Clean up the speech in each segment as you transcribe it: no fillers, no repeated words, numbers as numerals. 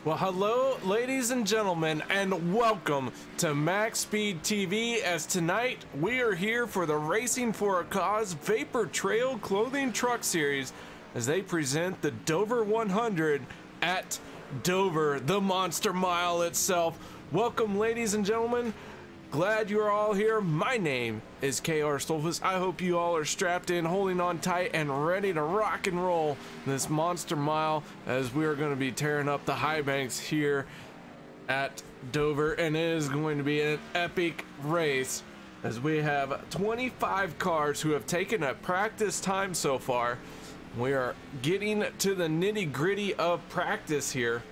Well, hello, ladies and gentlemen, and welcome to MaxSpeedTV, as tonight we are here for the Racing for a Cause Vapor Trail Clothing Truck Series as they present the Dover 100 at Dover, the Monster Mile itself. Welcome, ladies and gentlemen. Glad you're all here. My name is KR Stolfus. I hope you all are strapped in, holding on tight, and ready to rock and roll this Monster Mile as we are going to be tearing up the high banks here at Dover, and it is going to be an epic race as we have 25 cars who have taken a practice time so far. We are getting to the nitty-gritty of practice here.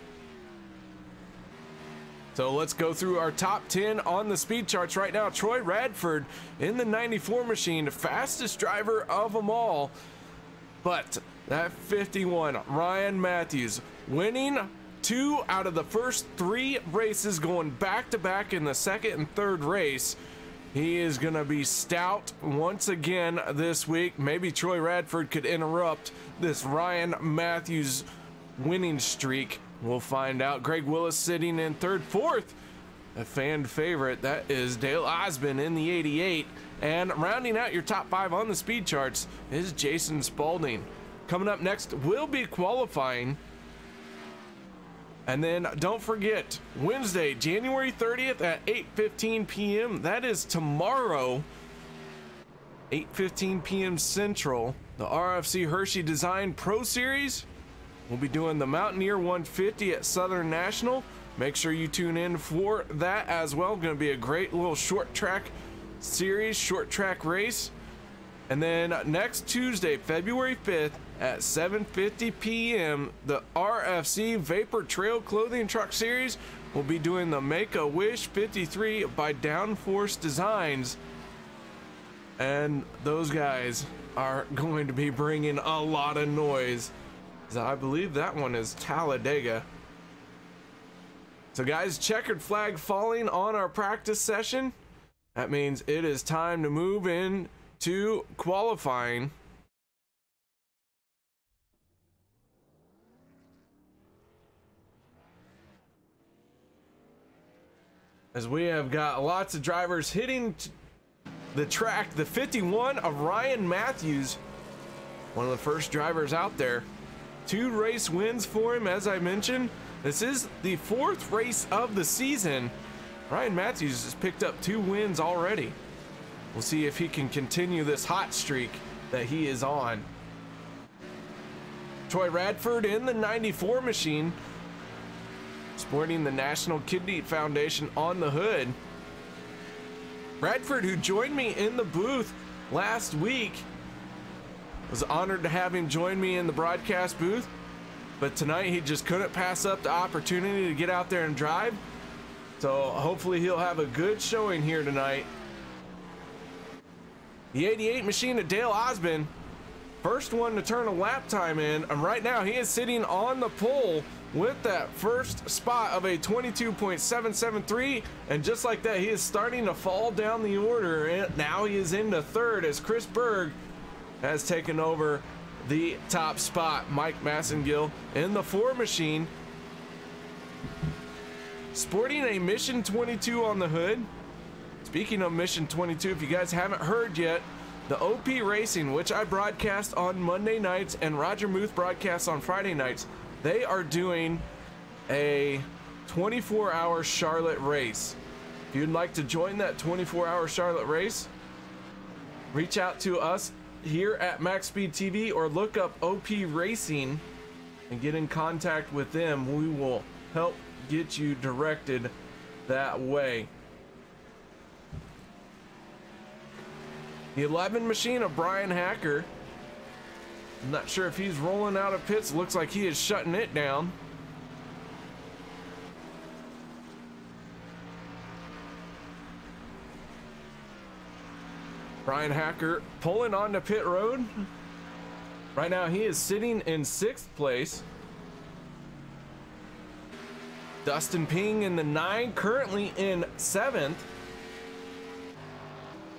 So let's go through our top 10 on the speed charts right now. Troy Radford in the 94 machine, fastest driver of them all. But that 51, Ryan Matthews, winning 2 out of the first 3 races, going back-to-back in the second and third race. He is going to be stout once again this week. Maybe Troy Radford could interrupt this Ryan Matthews winning streak. We'll find out. Greg Willis sitting in third. Fourth, a fan favorite, that is Dale Osmond in the 88. And rounding out your top 5 on the speed charts is Jason Spalding. Coming up next will be qualifying. And then don't forget, Wednesday, January 30th at 8:15 p.m. That is tomorrow, 8:15 p.m. Central. The RFC Hershey Design Pro Series. We'll be doing the Mountaineer 150 at Southern National. Make sure you tune in for that as well. Going to be a great little short track series, short track race. And then next Tuesday, February 5th at 7:50 p.m., the RFC Vapor Trail Clothing Truck Series will be doing the Make-A-Wish 53 by Downforce Designs. And those guys are going to be bringing a lot of noise. I believe that one is Talladega. So guys, checkered flag falling on our practice session. That means it is time to move in to qualifying. As we have got lots of drivers hitting the track. The 51 of Ryan Matthews, one of the first drivers out there. 2 race wins for him, as I mentioned. This is the 4th race of the season. Ryan Matthews has picked up 2 wins already. We'll see if he can continue this hot streak that he is on. Troy Radford in the 94 machine, sporting the National Kidney Foundation on the hood. Radford, who joined me in the booth last week, was honored to have him join me in the broadcast booth, but tonight he just couldn't pass up the opportunity to get out there and drive. So hopefully he'll have a good showing here tonight. The 88 machine of Dale Osmond, first one to turn a lap time in, and right now he is sitting on the pole with that first spot of a 22.773, and just like that, he is starting to fall down the order, and now he is into 3rd as Chris Berg has taken over the top spot. Mike Massengill in the 4 machine, sporting a Mission 22 on the hood. Speaking of Mission 22, if you guys haven't heard yet, the OP Racing, which I broadcast on Monday nights and Roger Muth broadcasts on Friday nights, they are doing a 24-hour Charlotte race. If you'd like to join that 24-hour Charlotte race, reach out to us here at MaxSpeedTV or look up OP Racing and get in contact with them. We will help get you directed that way. The 11 machine of Brian Hacker. I'm not sure if he's rolling out of pits. Looks like he is shutting it down. Brian Hacker pulling onto pit road. Right now he is sitting in 6th place. Dustin Ping in the 9, currently in 7th.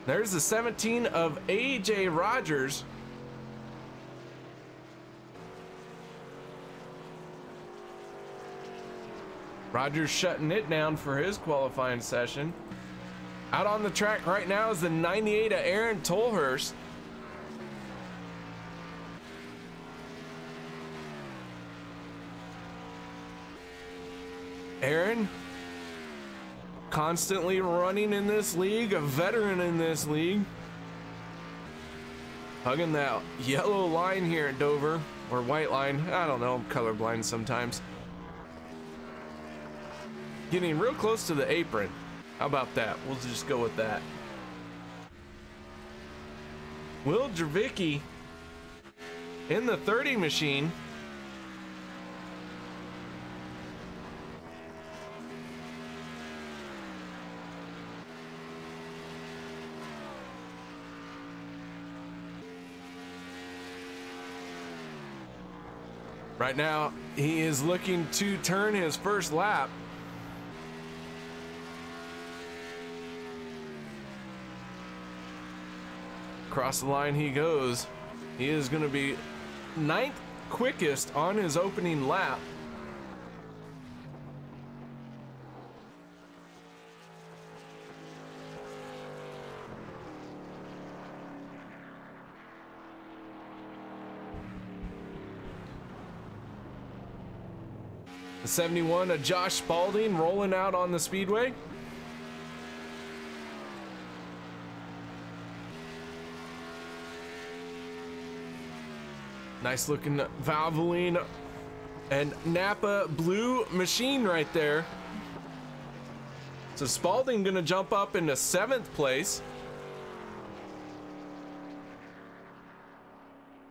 There's the 17 of AJ Rogers. Rogers shutting it down for his qualifying session. Out on the track right now is the 98 of Aaron Tolhurst. Aaron, constantly running in this league, a veteran in this league. Hugging that yellow line here at Dover, or white line. I don't know, I'm colorblind sometimes. Getting real close to the apron. How about that? We'll just go with that. Will Dravicki in the 30 machine. Right now, he is looking to turn his first lap. Across the line he goes. He is going to be 9th quickest on his opening lap. The 71 of Josh Spalding rolling out on the speedway. Nice looking Valvoline and Napa blue machine right there. So Spalding gonna jump up into 7th place.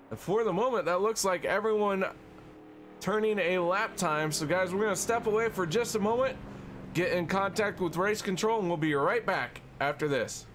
And for the moment, that looks like everyone turning a lap time. So guys, we're gonna step away for just a moment, get in contact with race control, and we'll be right back after this.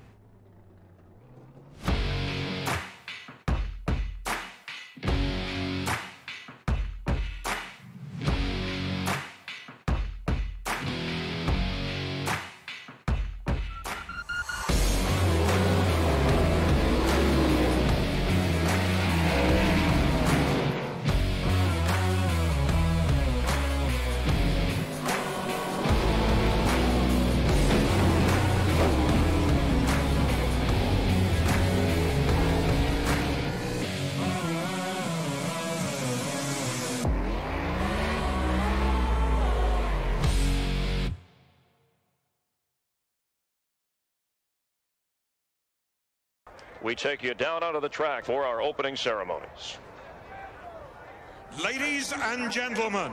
we take you down onto the track for our opening ceremonies. Ladies and gentlemen,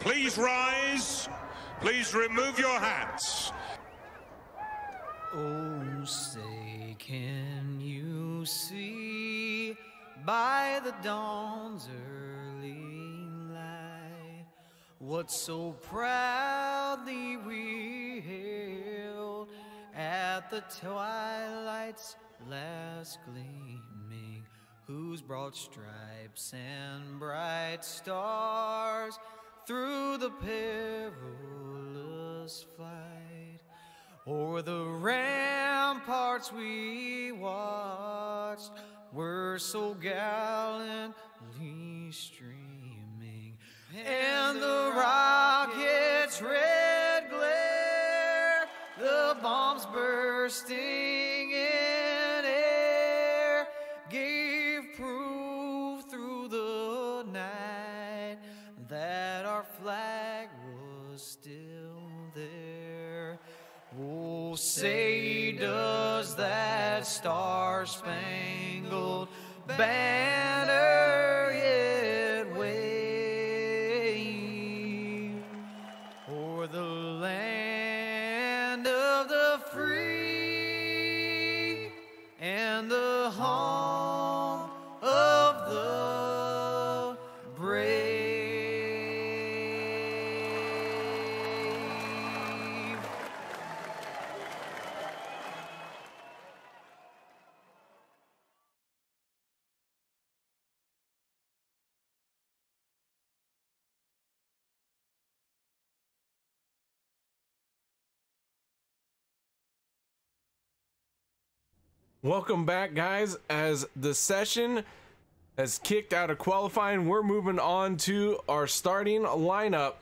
please rise. Please remove your hats. Oh, say, can you see by the dawn's early light what so proudly we hailed at the twilight's last gleaming, whose broad stripes and bright stars through the perilous flight o'er the ramparts we watched were so gallantly streaming, and the rocket's red glare, the bombs bursting in air, gave proof through the night that our flag was still there. Oh, say, does that star-spangled banner yet wave o'er the land of the free and the home of the brave? Welcome back, guys. As the session has kicked out of qualifying, we're moving on to our starting lineup.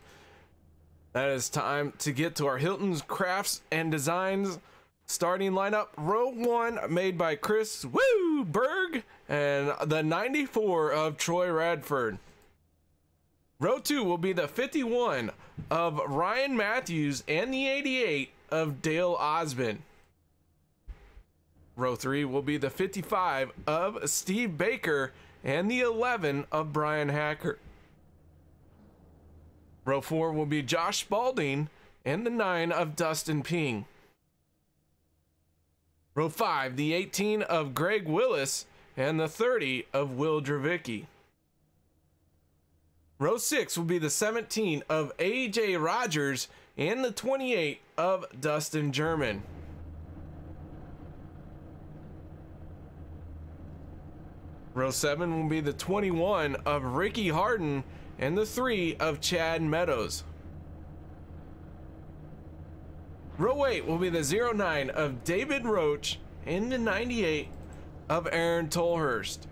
That is time to get to our Hilton's Crafts and Designs starting lineup. Row 1 made by Chris Berg and the 94 of Troy Radford. Row 2 will be the 51 of Ryan Matthews and the 88 of Dale Osmond. Row 3 will be the 55 of Steve Baker and the 11 of Brian Hacker. Row 4 will be Josh Spalding and the 9 of Dustin Ping. Row 5, the 18 of Greg Willis and the 30 of Will Dravicki. Row 6 will be the 17 of AJ Rogers and the 28 of Dustin German. Row 7 will be the 21 of Ricky Harden and the 3 of Chad Meadows. Row 8 will be the 09 of David Roach and the 98 of Aaron Tolhurst.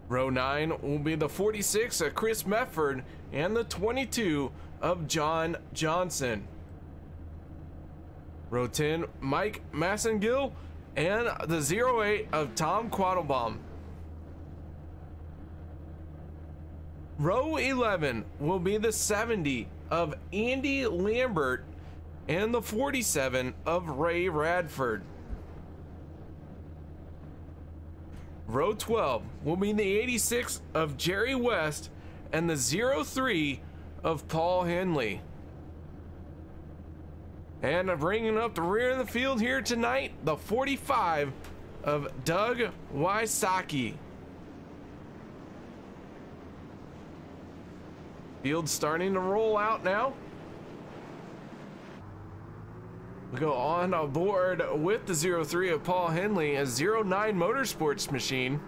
Row 9 will be the 46 of Chris Mefford and the 22 of John Johnson. Row 10, Mike Massengill and the 08 of Tom Quattlebaum. Row 11 will be the 70 of Andy Lambert and the 47 of Ray Radford. Row 12 will be the 86 of Jerry West and the 03 of Paul Henley. And bringing up the rear of the field here tonight, the 45 of Doug Wysocki. Field starting to roll out now. We go on aboard with the 03 of Paul Henley, a 09 Motorsports machine.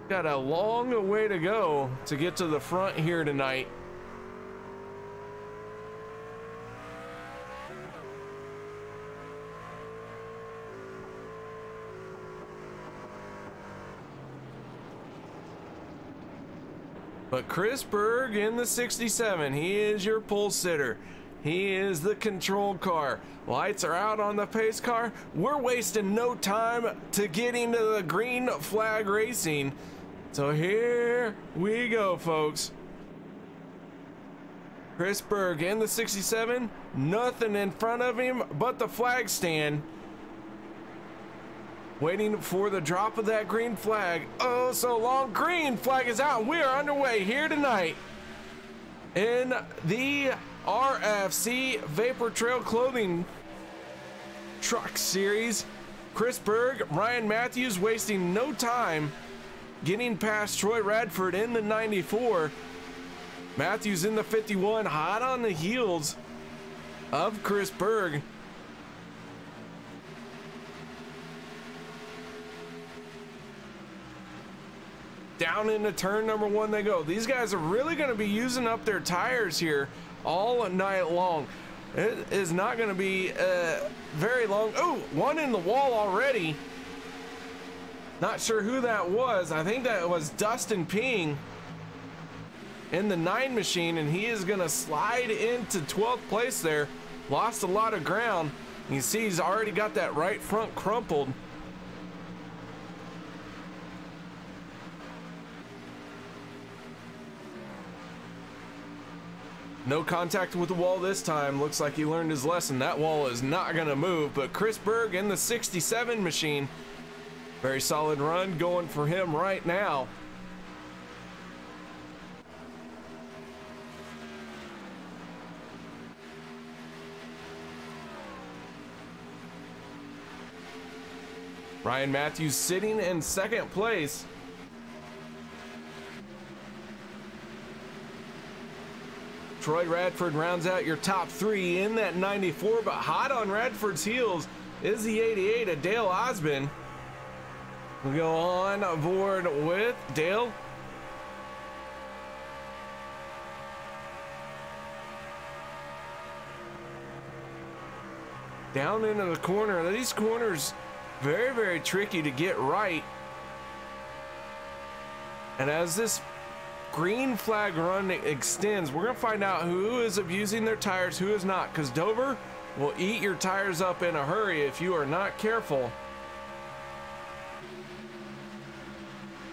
Got a long way to go to get to the front here tonight. But Chris Berg in the 67, he is your pole sitter. He is the control car. Lights are out on the pace car. We're wasting no time to get into the green flag racing. So here we go, folks. Chris Berg in the 67, nothing in front of him but the flag stand. Waiting for the drop of that green flag. Oh, so long. Green flag is out. We are underway here tonight in the RFC Vapor Trail Clothing Truck Series. Chris Berg, Ryan Matthews wasting no time getting past Troy Radford in the 94. Matthews in the 51, hot on the heels of Chris Berg. Down into turn number 1 they go. These guys are really going to be using up their tires here all night long. It is not going to be very long. Oh, one in the wall already. Not sure who that was. I think that was Dustin Ping in the 9 machine, and he is going to slide into 12th place there. Lost a lot of ground. You see he's already got that right front crumpled. No contact with the wall this time. Looks like he learned his lesson. That wall is not going to move. But Chris Berg in the 67 machine. Very solid run going for him right now. Ryan Matthews sitting in 2nd place. Troy Radford rounds out your top 3 in that 94, but hot on Radford's heels is the 88 of Dale Osmond. We'll go on board with Dale. Down into the corner. These corners very, very tricky to get right. And as this green flag run extends, we're going to find out who is abusing their tires, who is not, because Dover will eat your tires up in a hurry if you are not careful.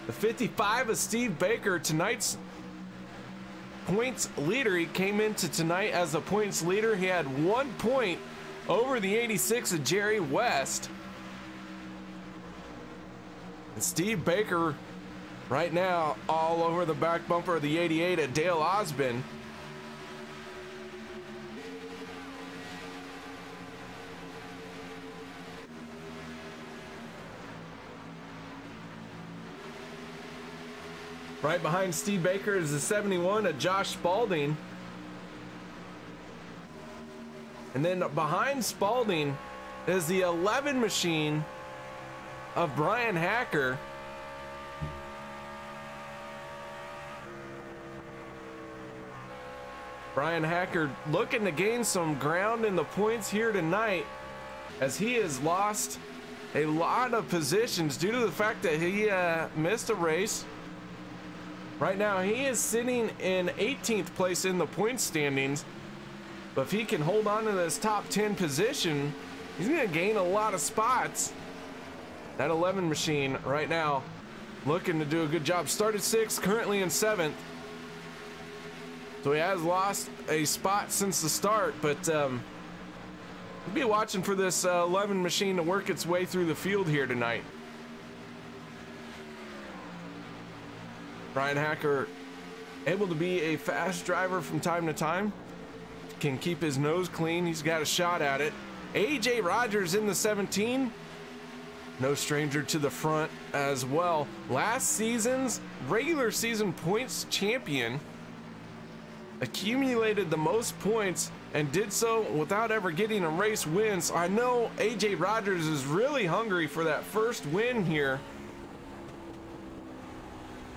The 55 of Steve Baker, tonight's points leader. He came into tonight as the points leader. He had 1 point over the 86 of Jerry West. And Steve Baker right now all over the back bumper of the 88 at Dale Osmond. Right behind Steve Baker is the 71 of Josh Spalding. And then behind Spalding is the 11 machine of Brian Hacker. Brian Hacker looking to gain some ground in the points here tonight, as he has lost a lot of positions due to the fact that he missed a race. Right now he is sitting in 18th place in the point standings, but if he can hold on to this top 10 position, he's going to gain a lot of spots. That 11 machine right now looking to do a good job. Started 6th, currently in 7th. So he has lost a spot since the start, but we'll be watching for this 11 machine to work its way through the field here tonight. Brian Hacker able to be a fast driver from time to time. Can keep his nose clean. He's got a shot at it. AJ Rogers in the 17. No stranger to the front as well. Last season's regular season points champion. Accumulated the most points and did so without ever getting a race win. So I know AJ Rogers is really hungry for that first win here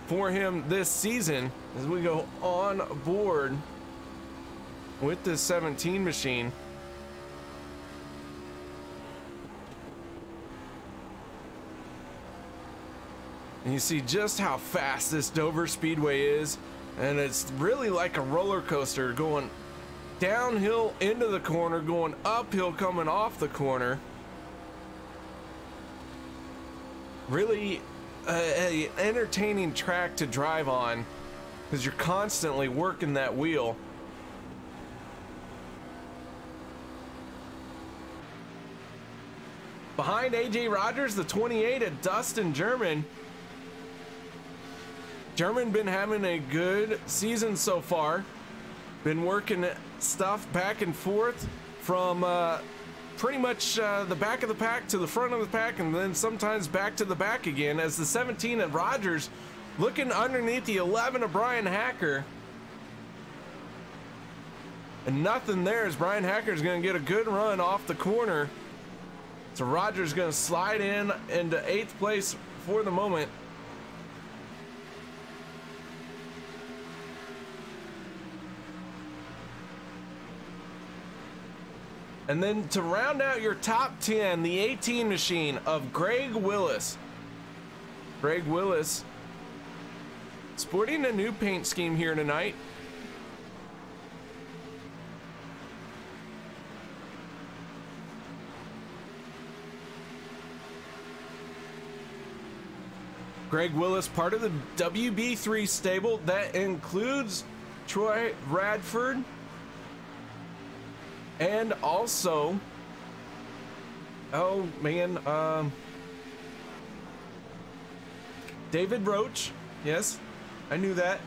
for him this season as we go on board with this 17 machine. And you see just how fast this Dover Speedway is. And it's really like a roller coaster, going downhill into the corner, going uphill coming off the corner. Really an entertaining track to drive on because you're constantly working that wheel. Behind AJ Rogers, the 28 at Dustin German. German been having a good season so far. Been working stuff back and forth from pretty much the back of the pack to the front of the pack, and then sometimes back to the back again, as the 17 at Rogers looking underneath the 11 of Brian Hacker. And nothing there, as Brian Hacker is going to get a good run off the corner. So Rogers going to slide in into 8th place for the moment. And then to round out your top 10, the 18 machine of Greg Willis. Greg Willis sporting a new paint scheme here tonight. Greg Willis, part of the WB3 stable that includes Troy Radford and also, oh man, David Roach. Yes, I knew that.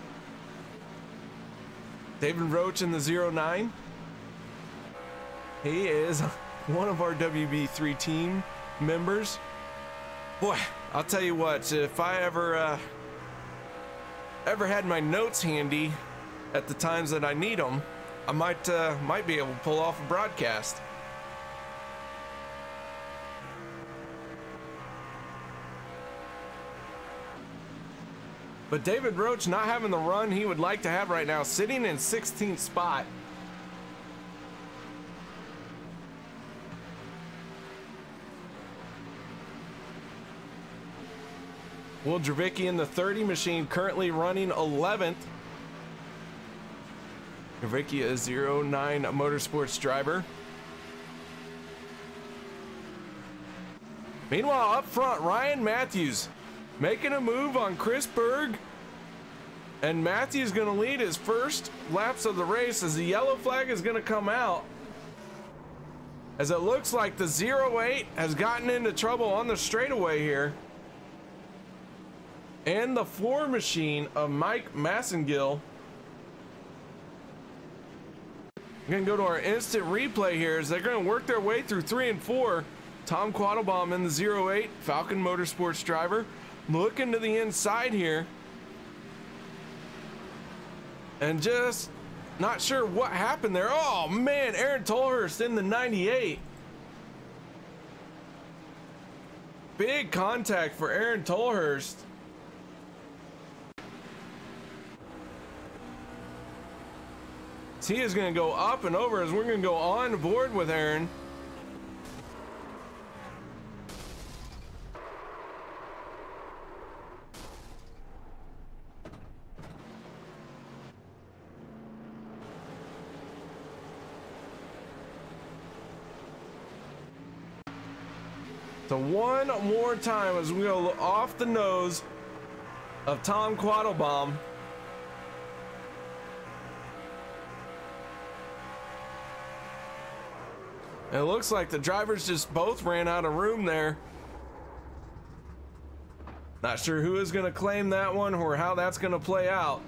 David Roach in the 09. He is one of our WB3 team members. Boy, I'll tell you what, if I ever had my notes handy at the times that I need them, I might be able to pull off a broadcast. But David Roach not having the run he would like to have right now, sitting in 16th spot. Will Dravicki in the 30 machine currently running 11th. Dravicki is 09 Motorsports driver. Meanwhile, up front, Ryan Matthews making a move on Chris Berg. And Matthews going to lead his first laps of the race as the yellow flag is going to come out. As it looks like the 08 has gotten into trouble on the straightaway here. And the 4 machine of Mike Massengill. We're going to go to our instant replay here as they're going to work their way through 3 and 4. Tom Quattlebaum in the 08 Falcon Motorsports driver. Looking to the inside here. And just not sure what happened there. Oh man, Aaron Tolhurst in the 98. Big contact for Aaron Tolhurst. He is going to go up and over as we're going to go on board with Aaron. So one more time as we go off the nose of Tom Quattlebaum. It looks like the drivers just both ran out of room there. Not sure who is going to claim that one or how that's going to play out.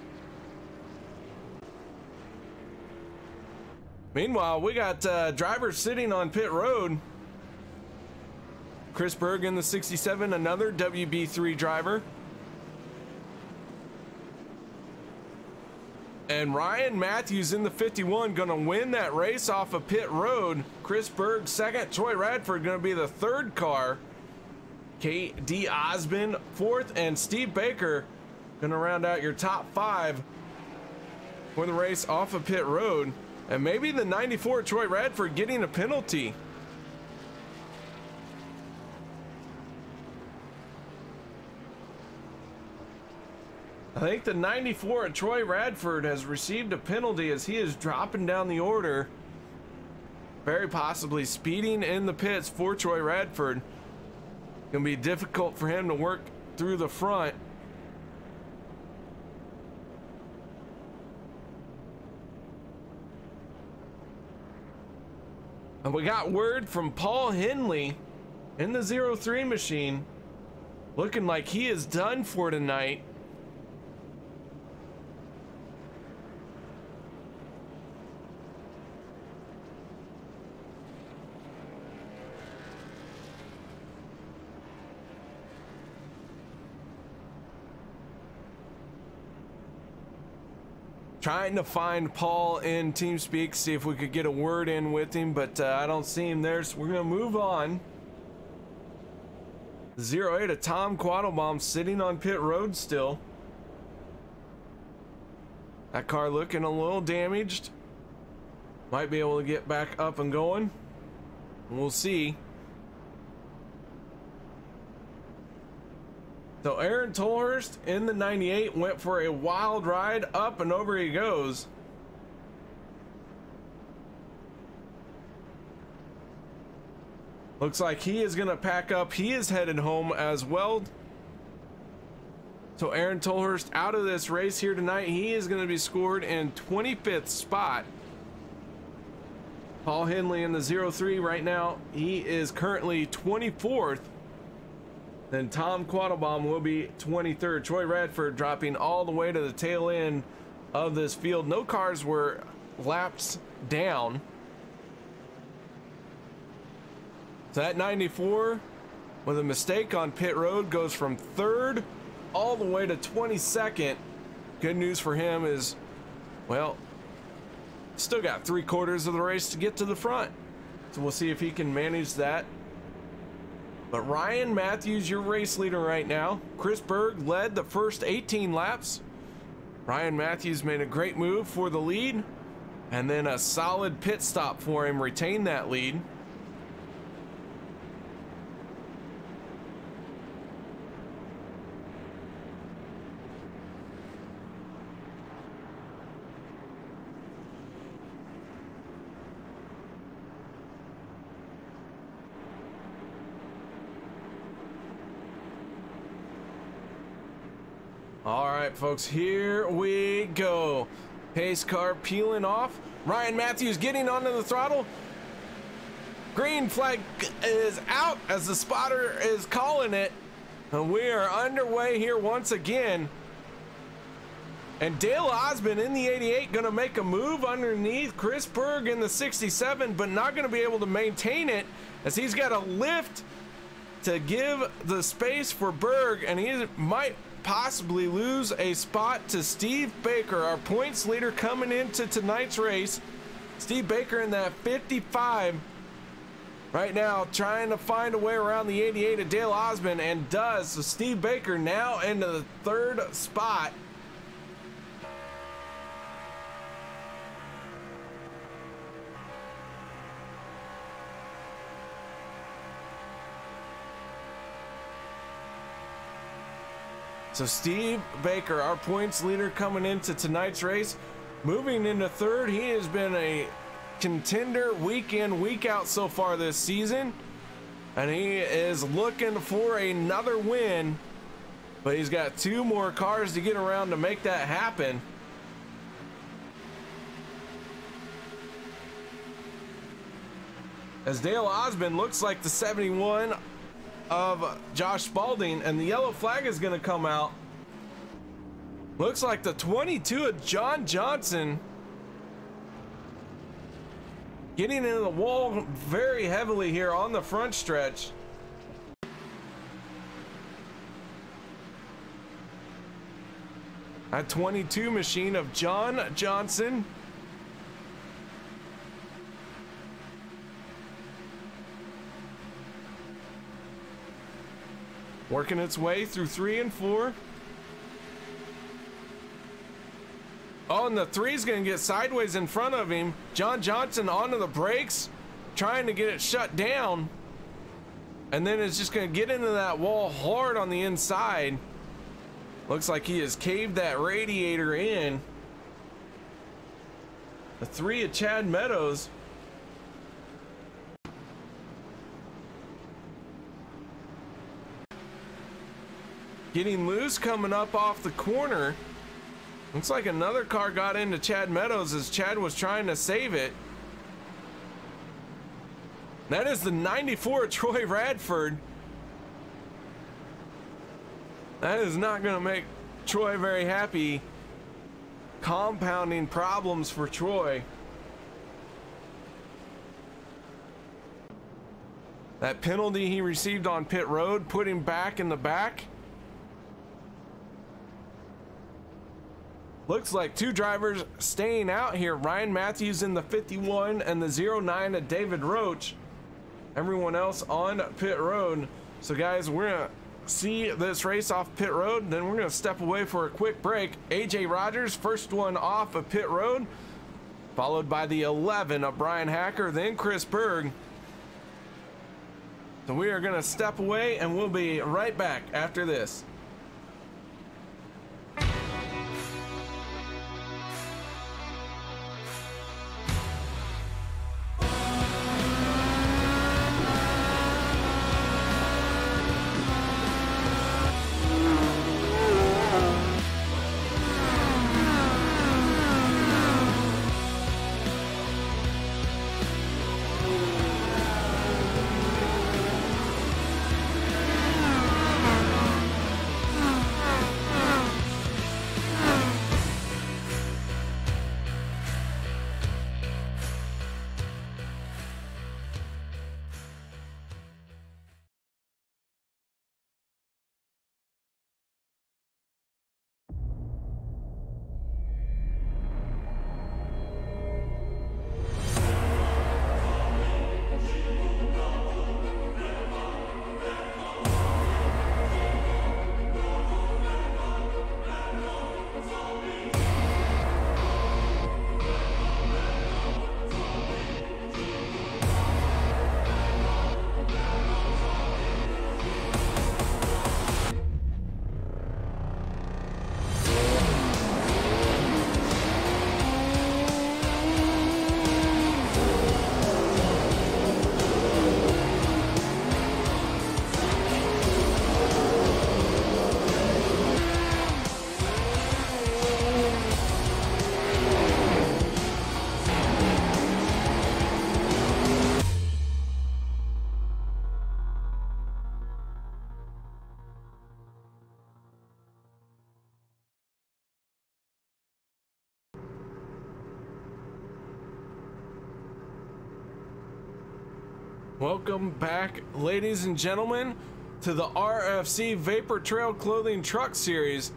Meanwhile, we got drivers sitting on pit road. Chris Berg in the 67, another WB3 driver. And Ryan Matthews in the 51 going to win that race off of pit road. Chris Berg second. Troy Radford going to be the third car. K.D. Osmond fourth. And Steve Baker going to round out your top 5 for the race off of pit road. And maybe the 94 Troy Radford getting a penalty. I think the 94 at Troy Radford has received a penalty as he is dropping down the order. Very possibly speeding in the pits for Troy Radford. Gonna be difficult for him to work through the front. And we got word from Paul Henley in the 03 machine, looking like he is done for tonight. Trying to find Paul in TeamSpeak, see if we could get a word in with him, but I don't see him there, so we're gonna move on. 08 of Tom Quattlebaum sitting on pit road still. That car looking a little damaged. Might be able to get back up and going. We'll see. So Aaron Tolhurst in the 98 went for a wild ride, up and over he goes. Looks like he is gonna pack up. He is headed home as well. So Aaron Tolhurst out of this race here tonight. He is gonna be scored in 25th spot. Paul Henley in the 03 right now. He is currently 24th. Then Tom Quattlebaum will be 23rd. Troy Radford dropping all the way to the tail end of this field. No cars were laps down. So that 94 with a mistake on pit road goes from 3rd all the way to 22nd. Good news for him is, well, still got 3/4 of the race to get to the front. So we'll see if he can manage that. But Ryan Matthews, your race leader right now. Chris Berg led the first 18 laps. Ryan Matthews made a great move for the lead, and then a solid pit stop for him, retained that lead. All right, folks, here we go. Pace car peeling off. Ryan Matthews getting onto the throttle. Green flag is out as the spotter is calling it. And we are underway here once again. And Dale Osmond in the 88 gonna make a move underneath Chris Berg in the 67, but not gonna be able to maintain it as he's got a lift to give the space for Berg, and he might possibly lose a spot to Steve Baker, our points leader coming into tonight's race. Steve Baker in that 55 right now, trying to find a way around the 88 of Dale Osmond, and does. So Steve Baker now into the 3rd spot. So Steve Baker, our points leader coming into tonight's race, moving into 3rd. He has been a contender week in, week out so far this season, and he is looking for another win, but he's got 2 more cars to get around to make that happen. As Dale Osmond looks like the 71 of Josh Spalding, and the yellow flag is going to come out. Looks like the 22 of John Johnson getting into the wall very heavily here on the front stretch. A 22 machine of John Johnson. Working its way through 3 and 4. Oh, and the 3 is going to get sideways in front of him. John Johnson onto the brakes, trying to get it shut down. And then it's just going to get into that wall hard on the inside. Looks like he has caved that radiator in. The 3 of Chad Meadows. Getting loose coming up off the corner. Looks like another car got into Chad Meadows as Chad was trying to save it. That is the 94 Troy Radford. That is not going to make Troy very happy. Compounding problems for Troy. That penalty he received on pit road put him back in the back. Looks like two drivers staying out here. Ryan Matthews in the 51 and the 09 of David Roach. Everyone else on pit road. So guys, we're gonna see this race off pit road, then we're gonna step away for a quick break. AJ Rogers, first one off of pit road, followed by the 11 of Brian Hacker, then Chris Berg. So we are gonna step away and we'll be right back after this. Welcome back, ladies and gentlemen, to the RFC Vapor Trail Clothing Truck Series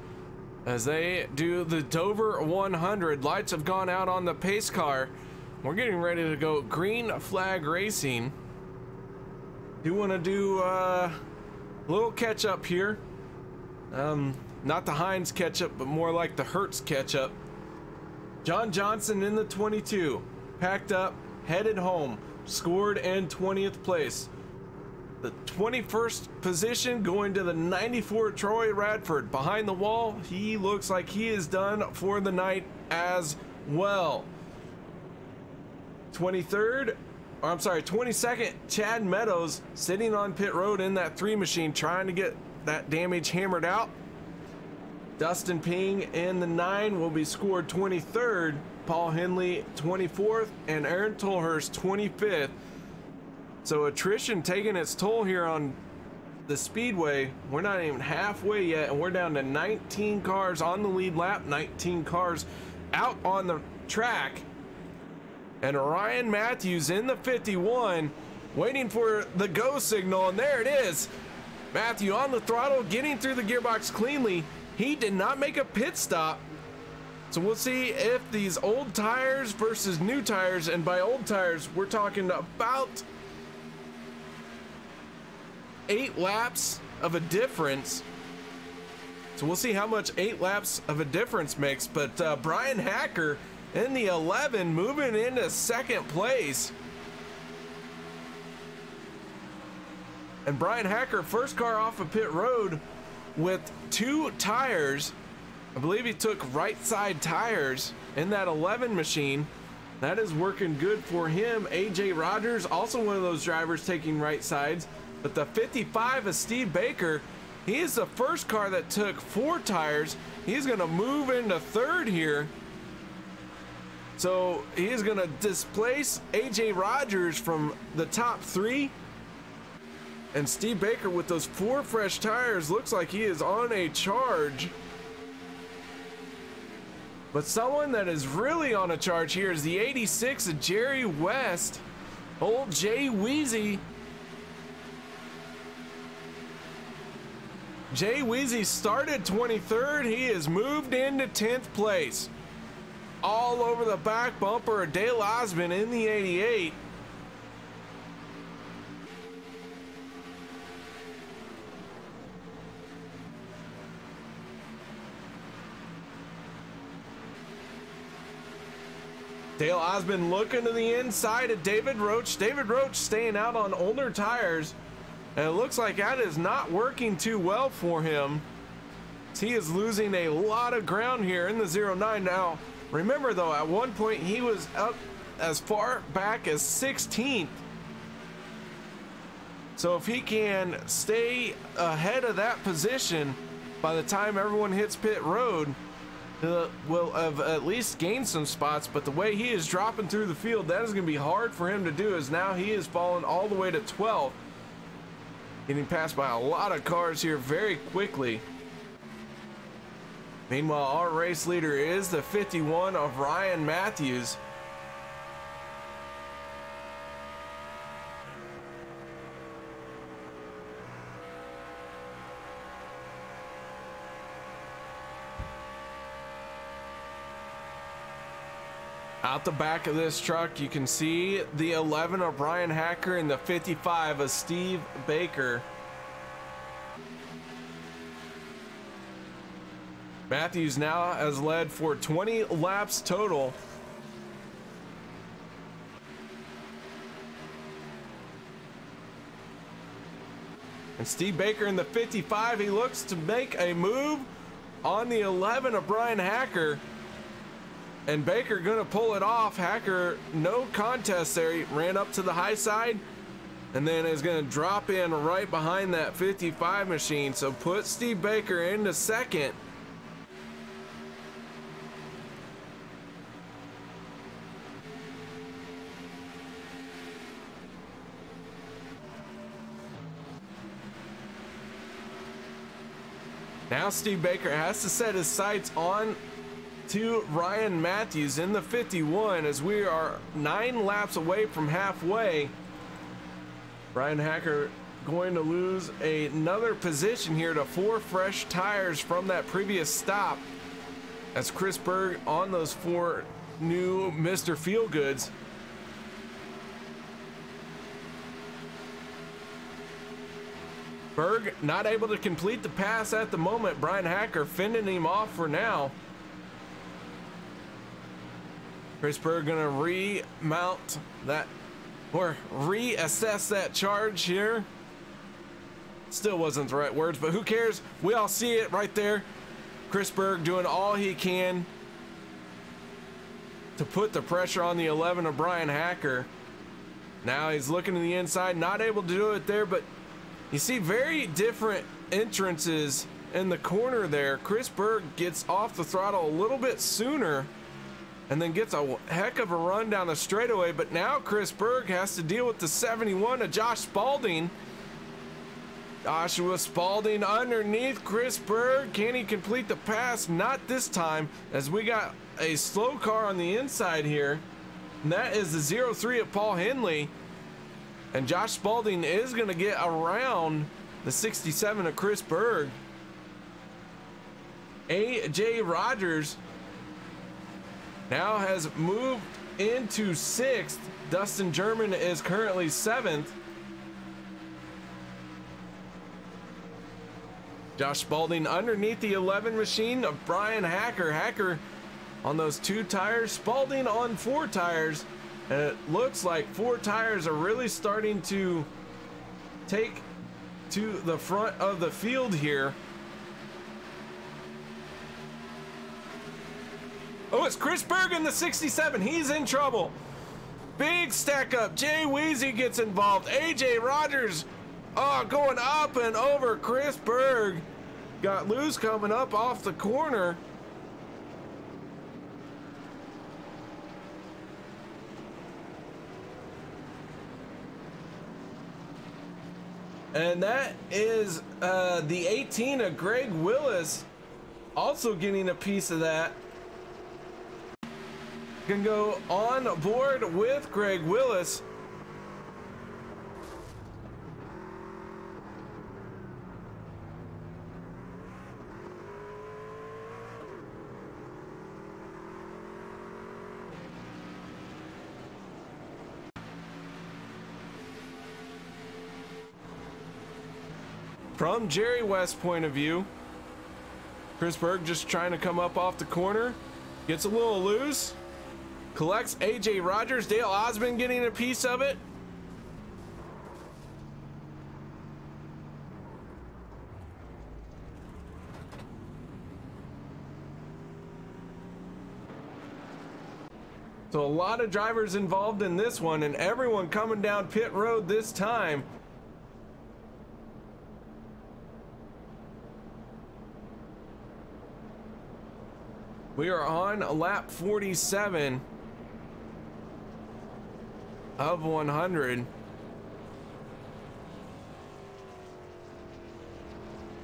as they do the Dover 100. Lights have gone out on the pace car. We're getting ready to go green flag racing. Do want to do a little catch up here. Not the Heinz ketchup, but more like the Hertz ketchup. John Johnson in the 22, packed up, headed home. Scored in 20th place. The 21st position going to the 94 Troy Radford. Behind the wall, he looks like he is done for the night as well. 22nd, Chad Meadows sitting on pit road in that 3 machine trying to get that damage hammered out. Dustin Ping in the 9 will be scored 23rd. Paul Henley 24th and Aaron Tolhurst 25th. So attrition taking its toll here on the speedway. We're not even halfway yet and we're down to 19 cars on the lead lap, 19 cars out on the track. And Ryan Matthews in the 51 waiting for the go signal, and there it is. Matthew on the throttle, getting through the gearbox cleanly. He did not make a pit stop. So we'll see if these old tires versus new tires, and by old tires, we're talking about 8 laps of a difference. So we'll see how much 8 laps of a difference makes. But Brian Hacker in the 11 moving into 2nd place. And Brian Hacker, first car off of pit road with 2 tires. I believe he took right side tires in that 11 machine. That is working good for him. AJ Rogers, also one of those drivers taking right sides. But the 55 of Steve Baker, he is the first car that took 4 tires. He's going to move into 3rd here. So he is going to displace AJ Rogers from the top 3. And Steve Baker with those 4 fresh tires looks like he is on a charge. But someone that is really on a charge here is the 86 of Jerry West. Old Jay Weezy. Jay Weezy started 23rd. He has moved into 10th place. All over the back bumper of Dale Osmond in the 88. Dale Osmond looking to the inside of David Roach. David Roach staying out on older tires. And it looks like that is not working too well for him. He is losing a lot of ground here in the 09 now. Remember though, at one point he was up as far back as 16th. So if he can stay ahead of that position by the time everyone hits pit road, will have at least gained some spots. But the way he is dropping through the field, that is going to be hard for him to do, as now he is falling all the way to 12th. Getting passed by a lot of cars here very quickly. Meanwhile, our race leader is the 51 of Ryan Matthews. Out the back of this truck, you can see the 11 of Brian Hacker and the 55 of Steve Baker. Matthews now has led for 20 laps total. And Steve Baker in the 55, he looks to make a move on the 11 of Brian Hacker. And Baker gonna pull it off. Hacker, no contest there. He ran up to the high side and then is gonna drop in right behind that 55 machine. So put Steve Baker into second. Now Steve Baker has to set his sights on to Ryan Matthews in the 51 as we are 9 laps away from halfway. Brian Hacker going to lose another position here to 4 fresh tires from that previous stop, as Chris Berg on those 4 new Mr. Feelgoods. Berg not able to complete the pass at the moment. Brian Hacker fending him off for now. Chris Berg gonna remount that, or reassess that charge here. Still wasn't the right words, but who cares? We all see it right there. Chris Berg doing all he can to put the pressure on the 11 of Brian Hacker. Now he's looking to the inside, not able to do it there, but you see very different entrances in the corner there. Chris Berg gets off the throttle a little bit sooner and then gets a heck of a run down the straightaway. But now Chris Berg has to deal with the 71 of Josh Spalding. Joshua Spalding underneath Chris Berg. Can he complete the pass? Not this time, as we got a slow car on the inside here. And that is the 03 of Paul Henley. And Josh Spalding is going to get around the 67 of Chris Berg. AJ Rogers now has moved into 6th. Dustin German is currently 7th. Josh Spalding underneath the 11 machine of Brian Hacker. Hacker on those 2 tires, Spalding on 4 tires. And it looks like 4 tires are really starting to take to the front of the field here. Oh, it's Chris Berg in the 67. He's in trouble. Big stack up. Jay Weezy gets involved. AJ Rogers going up and over Chris Berg. Got loose coming up off the corner. And that is the 18 of Greg Willis also getting a piece of that. Can go on board with Greg Willis. From Jerry West's point of view, Chris Berg just trying to come up off the corner, gets a little loose, collects AJ Rogers, Dale Osmond getting a piece of it. So a lot of drivers involved in this one, and everyone coming down pit road this time. We are on lap 47 of 100.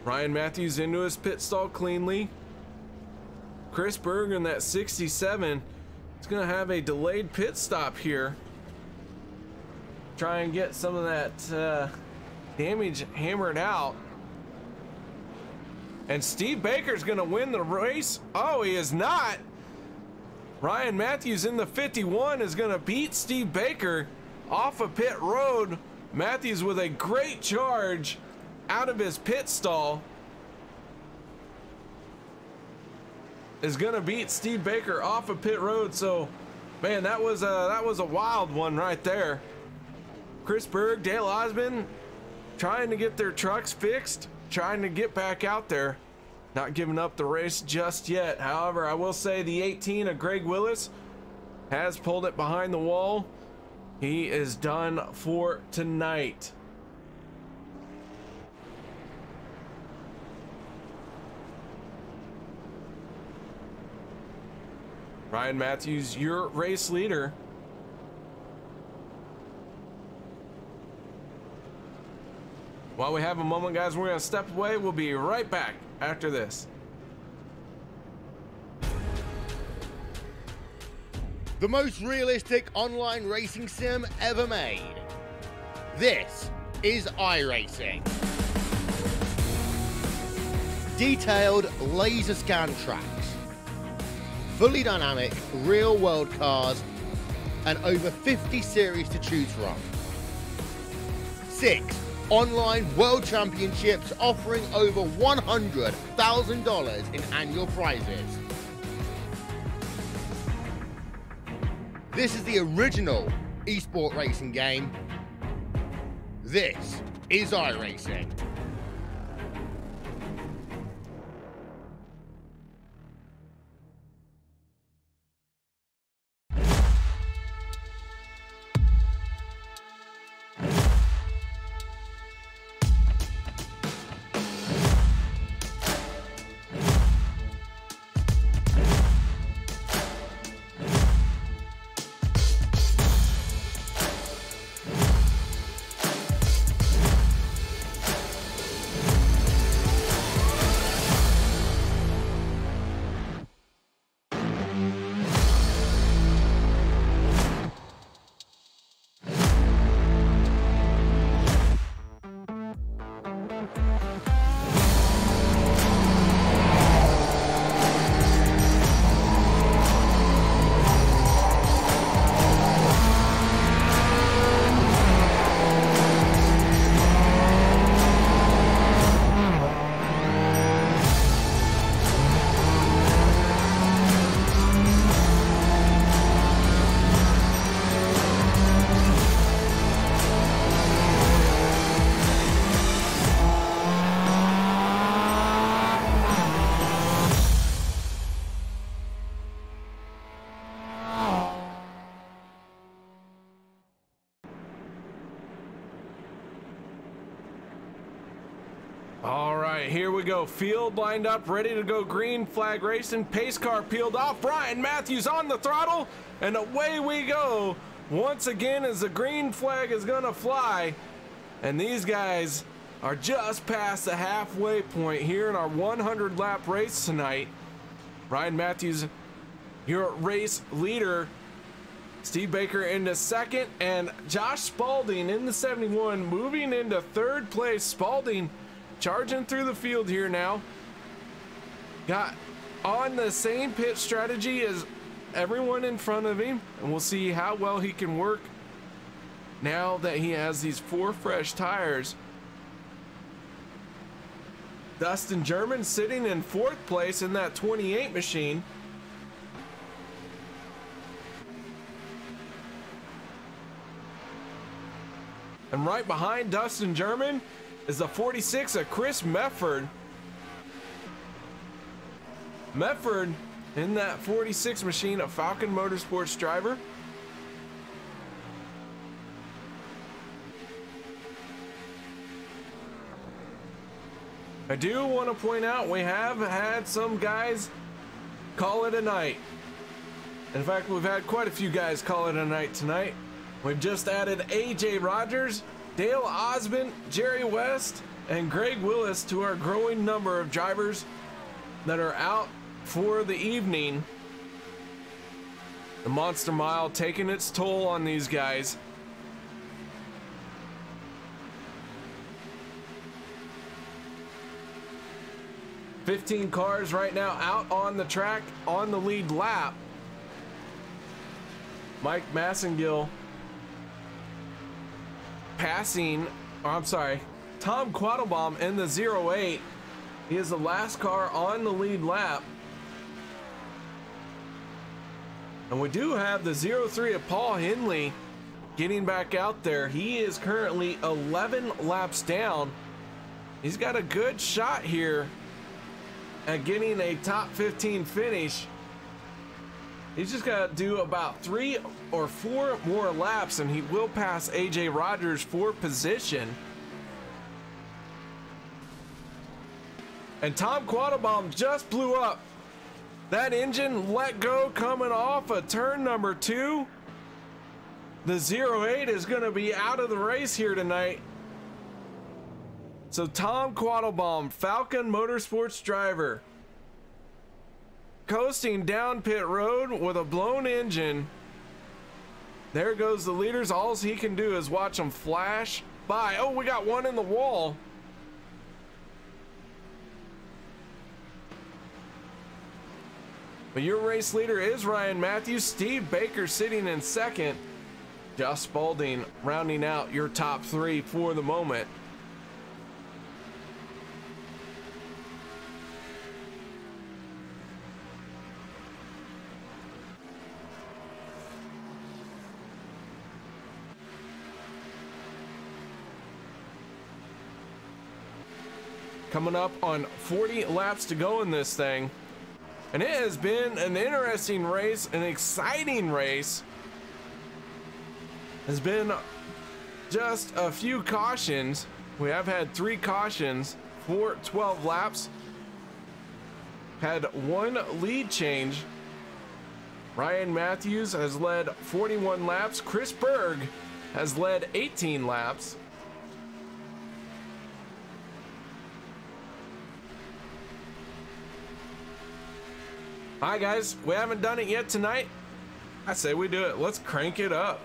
Ryan Matthews into his pit stall cleanly. Chris Berg in that 67 is going to have a delayed pit stop here. Try and get some of that damage hammered out. And Steve Baker's gonna win the race. Oh, he is not. Ryan Matthews in the 51 is gonna beat Steve Baker off of pit road. Matthews with a great charge out of his pit stall is gonna beat Steve Baker off of pit road. So, man, that was a wild one right there. Chris Berg, Dale Osmond trying to get their trucks fixed, trying to get back out there, not giving up the race just yet. However, I will say the 18 of Greg Willis has pulled it behind the wall. He is done for tonight. Ryan Matthews, your race leader. While we have a moment, guys, we're going to step away. We'll be right back after this. The most realistic online racing sim ever made. This is iRacing. Detailed laser scan tracks, fully dynamic real world cars, and over 50 series to choose from. 6 online world championships offering over $100,000 in annual prizes. This is the original esport racing game. This is iRacing. Here we go. Field lined up, ready to go. Green flag racing. Pace car peeled off. Brian Matthews on the throttle, and away we go. Once again, as the green flag is gonna fly, and these guys are just past the halfway point here in our 100 lap race tonight. Ryan Matthews, your race leader. Steve Baker into second, and Josh Spalding in the 71 moving into third place. Spalding charging through the field here now. Got on the same pit strategy as everyone in front of him, and we'll see how well he can work now that he has these 4 fresh tires. Dustin German sitting in 4th place in that 28 machine. And right behind Dustin German is the 46 of Chris Mefford. Mefford in that 46 machine, a Falcon Motorsports driver. I do want to point out we have had some guys call it a night. In fact, we've had quite a few guys call it a night tonight. We've just added AJ Rogers, Dale Osmond, Jerry West, and Greg Willis to our growing number of drivers that are out for the evening. The Monster Mile taking its toll on these guys. "15 cars right now out on the track on the lead lap. Mike Massengill passing, Tom Quattlebaum in the 08. He is the last car on the lead lap. And we do have the 03 of Paul Henley getting back out there. He is currently 11 laps down. He's got a good shot here at getting a top 15 finish. He's just got to do about 3 or 4 more laps and he will pass AJ Rogers for position. And Tom Quattlebaum just blew up. That engine let go coming off of turn number 2. The 08 is going to be out of the race here tonight. So Tom Quattlebaum, Falcon Motorsports driver, coasting down pit road with a blown engine. There goes the leaders. All he can do is watch them flash by. Oh, we got one in the wall. But your race leader is Ryan Matthews. Steve Baker sitting in second. Josh Spalding rounding out your top 3 for the moment. Coming up on 40 laps to go in this thing. And it has been an interesting race, an exciting race. Has been just a few cautions. We have had 3 cautions for 12 laps. Had 1 lead change. Ryan Matthews has led 41 laps. Chris Berg has led 18 laps. All right, guys, we haven't done it yet tonight. I say we do it. Let's crank it up.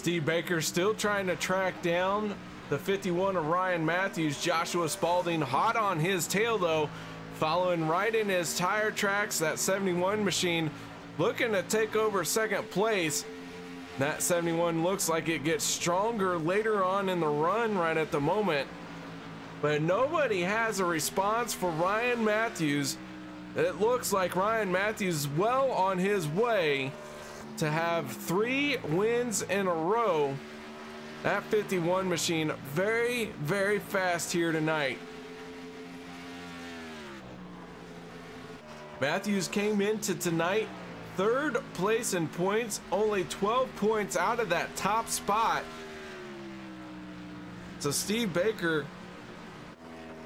Steve Baker still trying to track down the 51 of Ryan Matthews. Joshua Spalding hot on his tail though, following right in his tire tracks. That 71 machine looking to take over second place. That 71 looks like it gets stronger later on in the run right at the moment, but nobody has a response for Ryan Matthews. It looks like Ryan Matthews is well on his way to have 3 wins in a row. That 51 machine very, very fast here tonight. Matthews came into tonight 3rd place in points, only 12 points out of that top spot. So Steve Baker,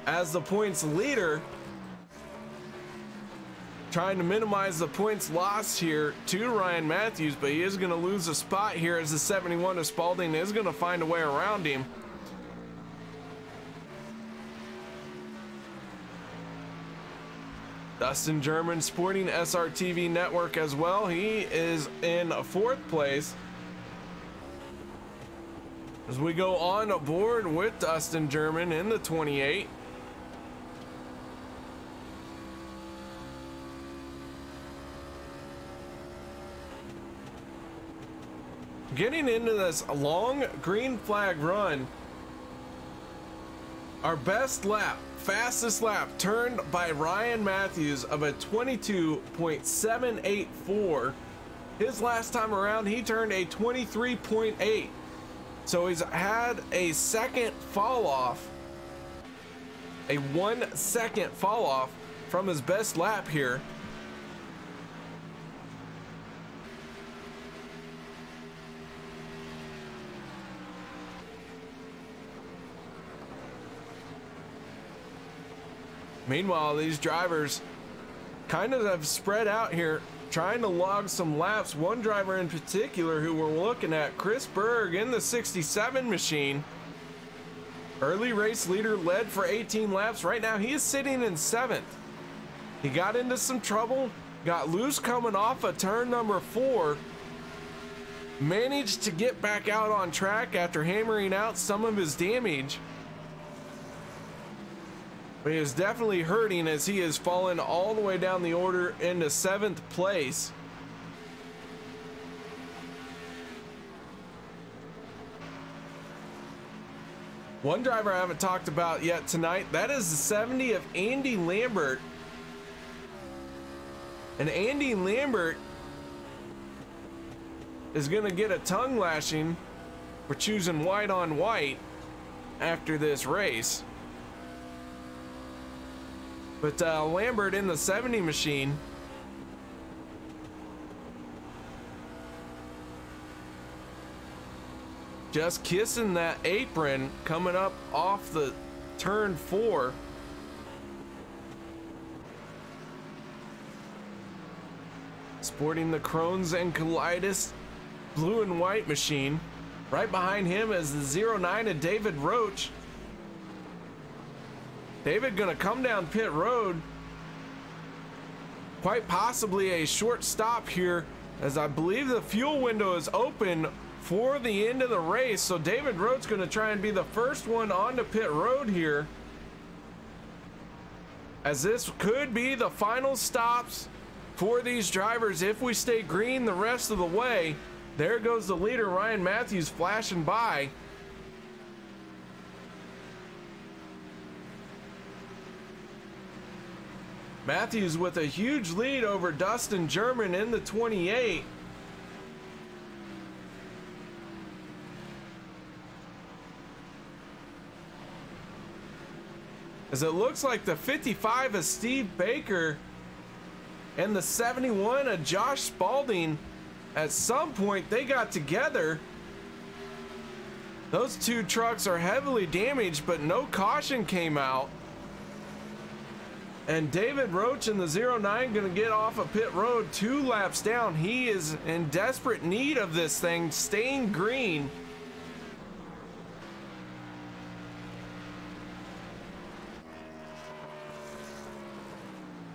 as the points leader, trying to minimize the points lost here to Ryan Matthews, but he is going to lose a spot here as the 71 of Spalding is going to find a way around him. Dustin German sporting SRTV network as well. He is in 4th place. As we go on aboard with Dustin German in the 28. Getting into this long green flag run, our best lap, fastest lap turned by Ryan Matthews of a 22.784. His last time around he turned a 23.8, so he's had a second fall off, a 1 second fall off from his best lap here. Meanwhile, these drivers kind of have spread out here, trying to log some laps. One driver in particular who we're looking at, Chris Berg in the 67 machine. Early race leader, led for 18 laps. Right now, he is sitting in 7th. He got into some trouble, got loose coming off of turn number 4. Managed to get back out on track after hammering out some of his damage. But he is definitely hurting as he is fallen all the way down the order into 7th place. One driver I haven't talked about yet tonight, that is the 70 of Andy Lambert. And Andy Lambert is going to get a tongue lashing for choosing white on white after this race. But Lambert in the 70 machine just kissing that apron coming up off the turn 4. Sporting the Crohn's and Colitis blue and white machine. Right behind him is the 09 of David Roach. David gonna come down pit road. Quite possibly a short stop here, as I believe the fuel window is open for the end of the race. So David Roach gonna try and be the first one onto pit road here, as this could be the final stops for these drivers if we stay green the rest of the way. There goes the leader, Ryan Matthews, flashing by. Matthews with a huge lead over Dustin German in the 28. As it looks like the 55 of Steve Baker and the 71 of Josh Spalding, at some point they got together. Those two trucks are heavily damaged, but no caution came out. And David Roach in the 09 gonna get off of pit road 2 laps down. He is in desperate need of this thing staying green.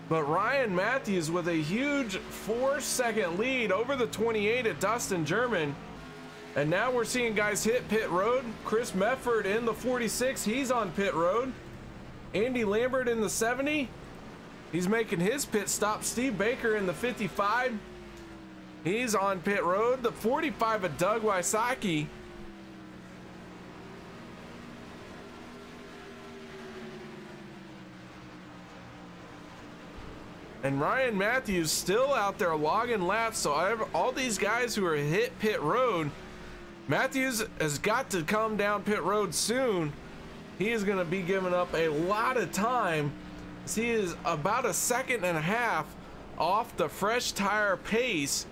But Ryan Matthews with a huge 4-second lead over the 28 at Dustin German. And now we're seeing guys hit pit road. Chris Mefford in the 46, he's on pit road. Andy Lambert in the 70, he's making his pit stop. Steve Baker in the 55, he's on pit road. The 45 of Doug Wysocki. And Ryan Matthews still out there logging laps. So all these guys who are hit pit road, Matthews has got to come down pit road soon. He is going to be giving up a lot of time, as he is about a second and a half off the fresh tire pace.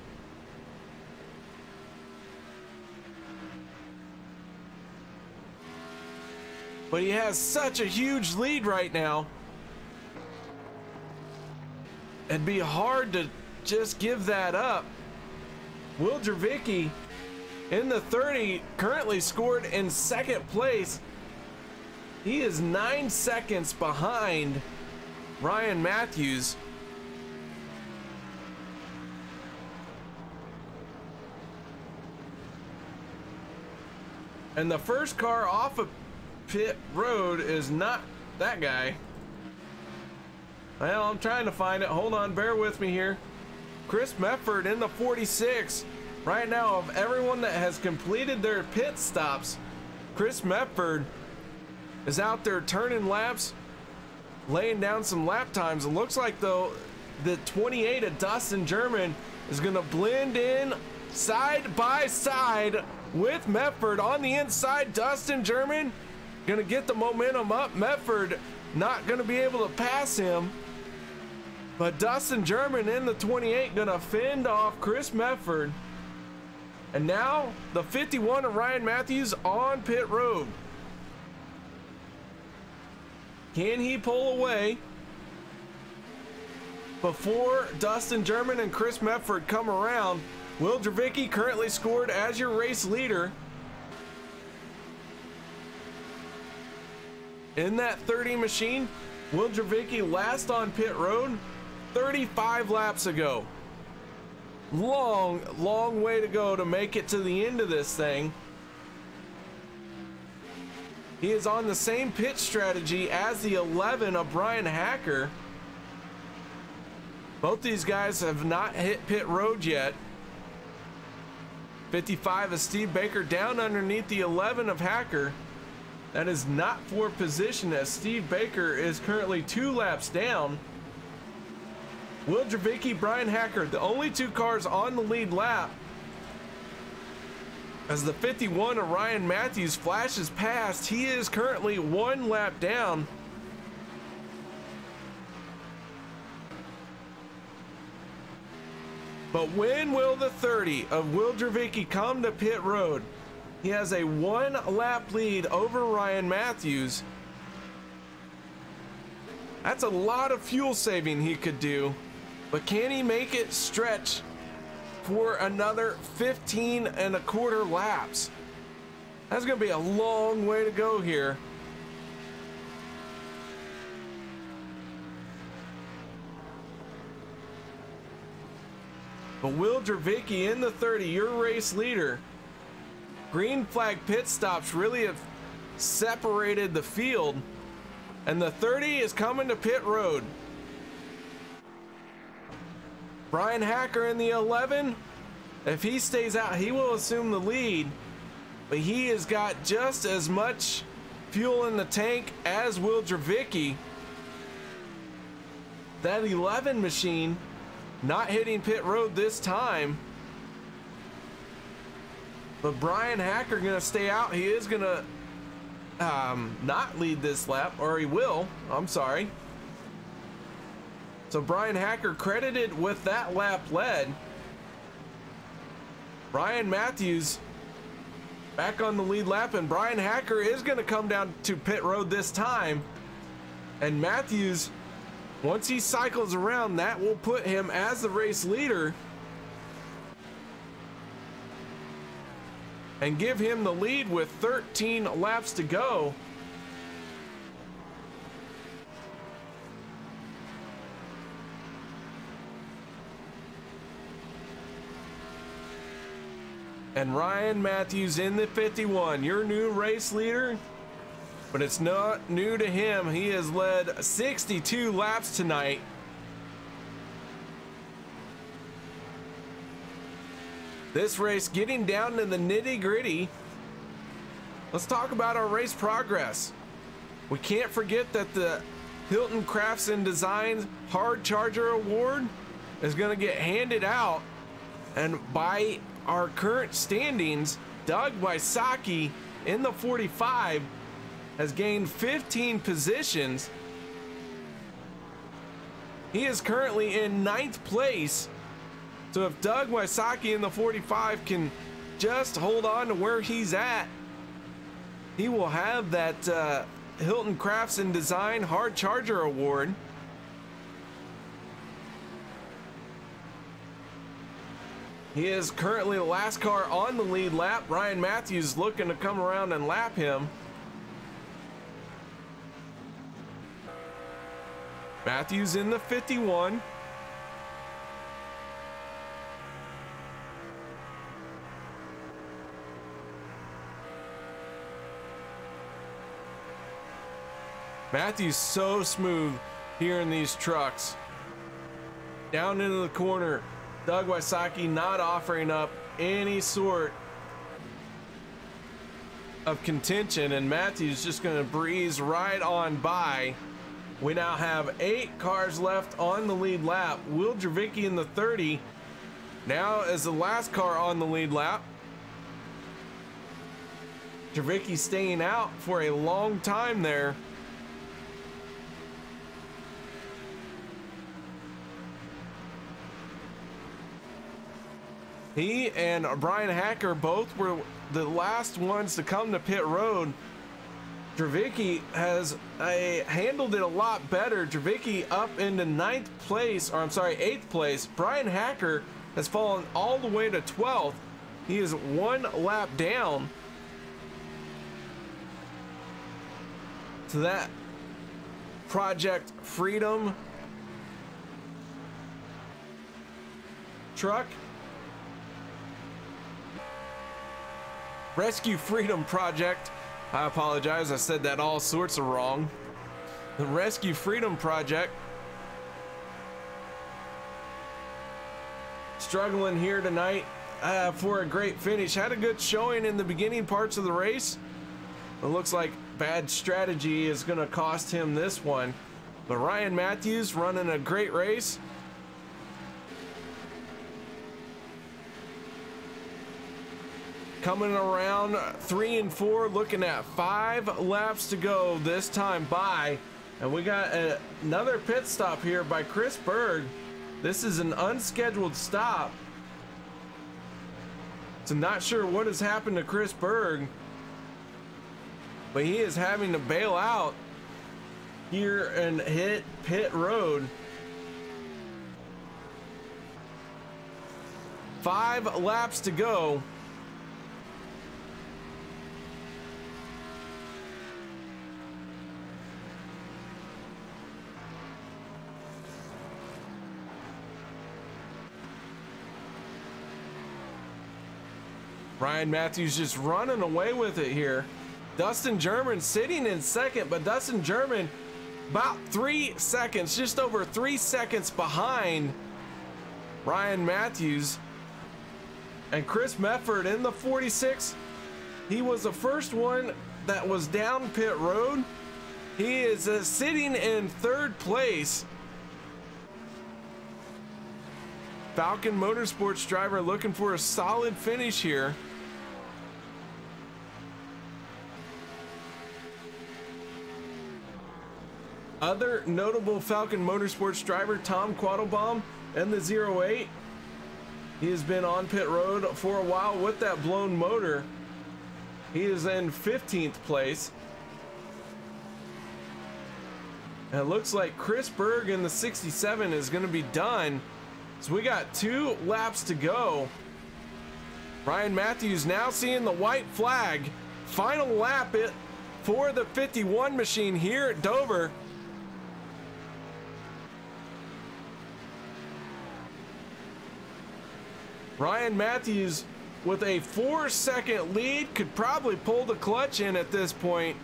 But he has such a huge lead right now. It'd be hard to just give that up. Will Dravicki in the 30 currently scored in second place. He is 9 seconds behind Ryan Matthews. And the first car off of pit road is not that guy. Well, I'm trying to find it. Hold on, bear with me here. Chris Mefford in the 46. Right now, of everyone that has completed their pit stops, Chris Mefford is out there turning laps, laying down some lap times. It looks like, though, the 28 of Dustin German is going to blend in side by side with Mefford on the inside. Dustin German going to get the momentum up. Mefford not going to be able to pass him. But Dustin German in the 28 going to fend off Chris Mefford. And now the 51 of Ryan Matthews on pit road. Can he pull away before Dustin German and Chris Mefford come around? Will Dravicki currently scored as your race leader in that 30 machine. Will Dravicki last on pit road 35 laps ago. Long way to go to make it to the end of this thing. He is on the same pit strategy as the 11 of Brian Hacker. Both these guys have not hit pit road yet. 55 is Steve Baker down underneath the 11 of Hacker. That is not for position, as Steve Baker is currently 2 laps down. Will Dravicki, Brian Hacker, the only 2 cars on the lead lap, as the 51 of Ryan Matthews flashes past. He is currently 1 lap down. But when will the 30 of Will Dravicki come to pit road? He has a 1 lap lead over Ryan Matthews. That's a lot of fuel saving he could do, but can he make it stretch for another 15 1/4 laps? That's gonna be a long way to go here. But Will Dravicki in the 30, your race leader. Green flag pit stops really have separated the field, and the 30 is coming to pit road. Brian Hacker in the 11, if he stays out, he will assume the lead, but he has got just as much fuel in the tank as Will Dravicki. That 11 machine not hitting pit road this time. But Brian Hacker gonna stay out. He is gonna not lead this lap, or he will, I'm sorry. So Brian Hacker credited with that lap led. Ryan Matthews back on the lead lap, and Brian Hacker is gonna come down to pit road this time. And Matthews, once he cycles around, that will put him as the race leader and give him the lead with 13 laps to go. And Ryan Matthews in the 51, your new race leader. But it's not new to him. He has led 62 laps tonight. This race getting down to the nitty-gritty. Let's talk about our race progress. We can't forget that the Hilton Crafts and Designs Hard Charger Award is going to get handed out. And by our current standings, Doug Wysocki in the 45 has gained 15 positions. He is currently in 9th place. So if Doug Wysocki in the 45 can just hold on to where he's at, he will have that Hilton Crafts and Design Hard Charger Award. He is currently the last car on the lead lap. Ryan Matthews looking to come around and lap him. Matthews in the 51. Matthews so smooth here in these trucks. Down into the corner, Doug Wysocki not offering up any sort of contention, and Matthews just going to breeze right on by. We now have 8 cars left on the lead lap. Will Dravicki in the 30 now is the last car on the lead lap. Dravicki staying out for a long time there. He and Brian Hacker both were the last ones to come to pit road. Dravicki has handled it a lot better. Dravicki up into 9th place, or I'm sorry, 8th place. Brian Hacker has fallen all the way to 12th. He is 1 lap down to that Project Freedom truck. Rescue Freedom Project. I apologize, I said that all sorts of wrong. The Rescue Freedom Project. Struggling here tonight for a great finish. Had a good showing in the beginning parts of the race. It looks like bad strategy is going to cost him this one. But Ryan Matthews running a great race. Coming around 3 and 4, looking at 5 laps to go this time by. And we got another pit stop here by Chris Berg. This is an unscheduled stop. So not sure what has happened to Chris Berg, but he is having to bail out here and hit pit road. 5 laps to go. Ryan Matthews just running away with it here. Dustin German sitting in second, but Dustin German about 3 seconds, just over 3 seconds behind Ryan Matthews. And Chris Mefford in the 46. He was the first one that was down pit road. He is sitting in 3rd place. Falcon Motorsports driver looking for a solid finish here. Other notable Falcon Motorsports driver, Tom Quattlebaum in the 08. He has been on pit road for a while with that blown motor. He is in 15th place. And it looks like Chris Berg in the 67 is going to be done. So we got 2 laps to go. Ryan Matthews now seeing the white flag. Final lap it for the 51 machine here at Dover. Ryan Matthews with a 4-second lead, could probably pull the clutch in at this point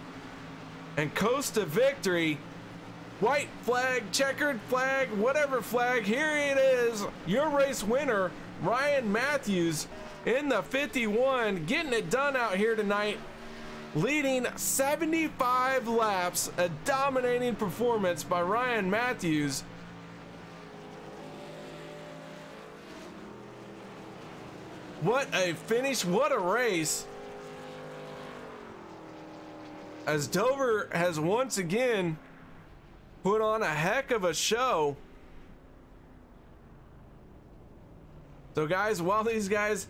and coast to victory. White flag, checkered flag, whatever flag, here it is. Your race winner, Ryan Matthews, in the 51, getting it done out here tonight, leading 75 laps. A dominating performance by Ryan Matthews. What a finish, what a race. As Dover has once again put on a heck of a show. So guys, while these guys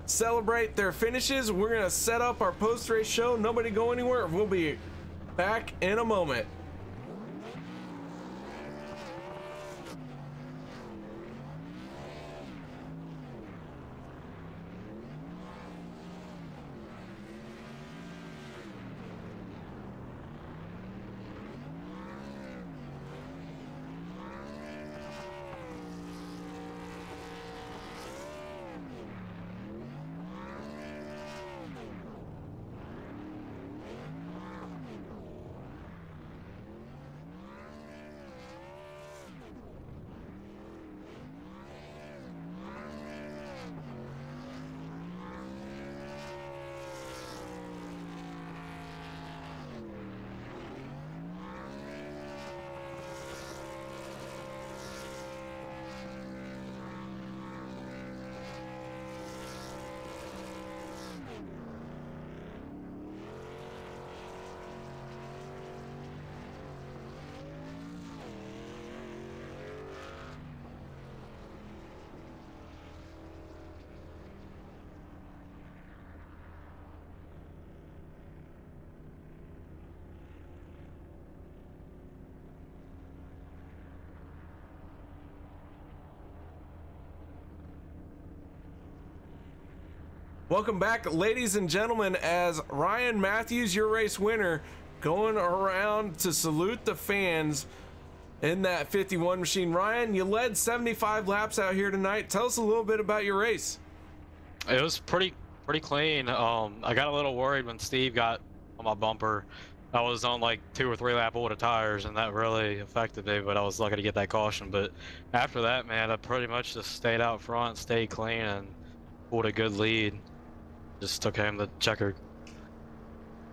celebrate their finishes, we're gonna set up our post-race show. Nobody go anywhere. We'll be back in a moment. Welcome back, ladies and gentlemen, as Ryan Matthews, your race winner, going around to salute the fans in that 51 machine. Ryan, you led 75 laps out here tonight. Tell us a little bit about your race. It was pretty clean. I got a little worried when Steve got on my bumper. I was on like 2 or 3 lap older tires, and that really affected me, but I was lucky to get that caution. But after that, man, I pretty much just stayed out front, stayed clean, and pulled a good lead. Just took home the checkered.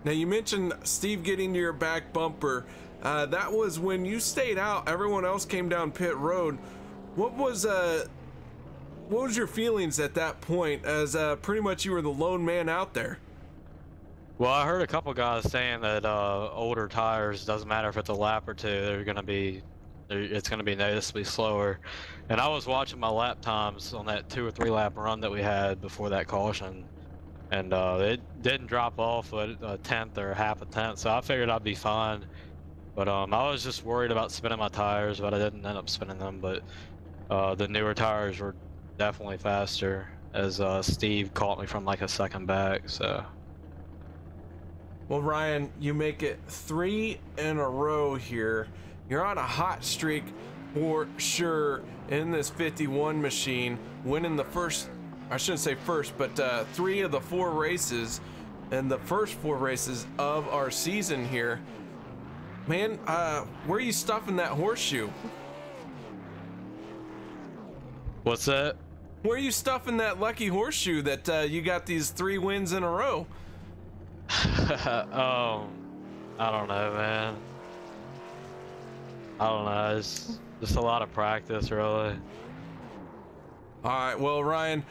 Now, you mentioned Steve getting to your back bumper. That was when you stayed out. Everyone else came down pit road. What was your feelings at that point, as pretty much you were the lone man out there? Well, I heard a couple guys saying that older tires, doesn't matter if it's a lap or two, it's gonna be noticeably slower. And I was watching my lap times on that 2 or 3 lap run that we had before that caution, and it didn't drop off a tenth or half a tenth, so I figured I'd be fine. But I was just worried about spinning my tires, but I didn't end up spinning them. But the newer tires were definitely faster, as Steve caught me from like a second back. So. Well, Ryan, you make it 3 in a row here. You're on a hot streak for sure in this 51 machine, winning the first, I shouldn't say first, but 3 of the 4 races, and the first 4 races of our season here. Man, where are you stuffing that horseshoe? What's that? Where are you stuffing that lucky horseshoe that you got these 3 wins in a row? I don't know, man. I don't know. It's just a lot of practice, really. All right, well, Ryan,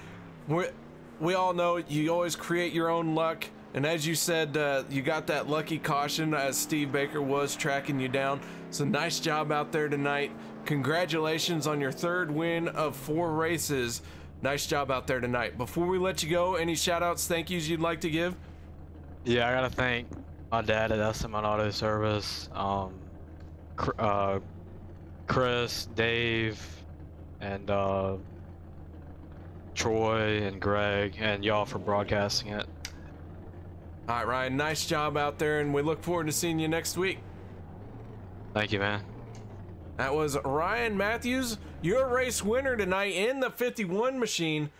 we all know you always create your own luck, and as you said, you got that lucky caution as Steve Baker was tracking you down. So nice job out there tonight. Congratulations on your 3rd win of 4 races. Nice job out there tonight. Before we let you go, any shout outs, thank yous you'd like to give? Yeah, I gotta thank my dad at SMN Auto Service, Chris, Dave, and Troy and Greg, and y'all for broadcasting it. All right, Ryan, nice job out there, and we look forward to seeing you next week. Thank you, man. That was Ryan Matthews, your race winner tonight in the 51 machine.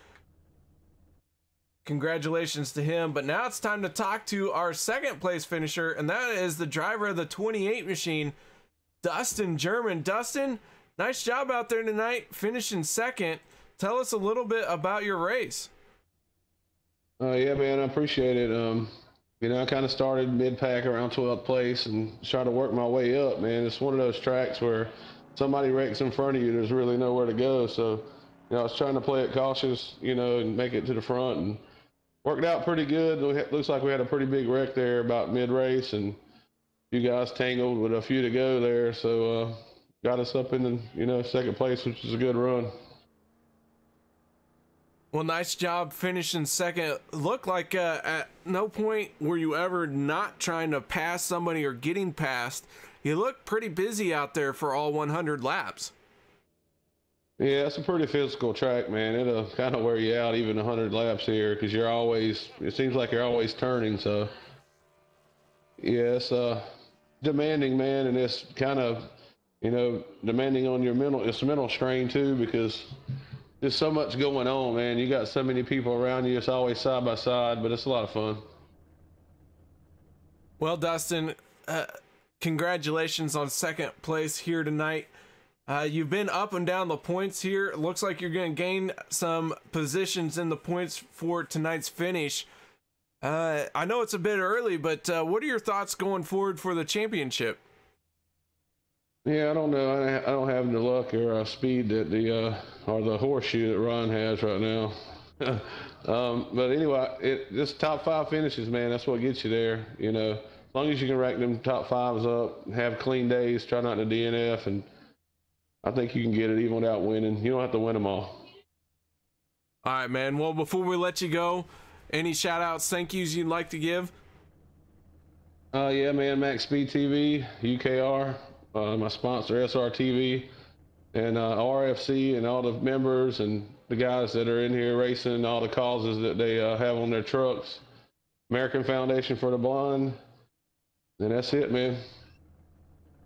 Congratulations to him. But now it's time to talk to our second place finisher, and that is the driver of the 28 machine, Dustin German. Dustin, nice job out there tonight, finishing second. Tell us a little bit about your race. Yeah, man, I appreciate it. You know, I kind of started mid-pack around 12th place and tried to work my way up, man. It's one of those tracks where somebody wrecks in front of you, there's really nowhere to go. So, you know, I was trying to play it cautious, you know, and make it to the front, and worked out pretty good. Looks like we had a pretty big wreck there about mid-race, and you guys tangled with a few to go there. So, got us up in the, you know, second place, which is a good run. Well, nice job finishing second. Looked like at no point were you ever not trying to pass somebody or getting past. You look pretty busy out there for all 100 laps. Yeah, it's a pretty physical track, man. It'll kind of wear you out even 100 laps here, because you're always, it seems like you're always turning. So, yeah, it's demanding, man, and it's kind of, you know, demanding on your mental, it's mental strain too, because there's so much going on, man. You got so many people around you. It's always side by side, but it's a lot of fun. Well, Dustin, congratulations on second place here tonight. You've been up and down the points here. It looks like you're going to gain some positions in the points for tonight's finish. I know it's a bit early, but what are your thoughts going forward for the championship? Yeah, I don't know. I don't have the luck or speed that the horseshoe that Ron has right now. But anyway, this top 5 finishes, man, that's what gets you there. You know, as long as you can rack them top 5s up, have clean days, try not to DNF, and I think you can get it even without winning. You don't have to win them all. All right, man. Well, before we let you go, any shout outs, thank yous you'd like to give? Yeah, man, MaxSpeedTV, UKR. My sponsor, SRTV, and RFC, and all the members and the guys that are in here racing, all the causes that they have on their trucks. American Foundation for the Blind. And that's it, man.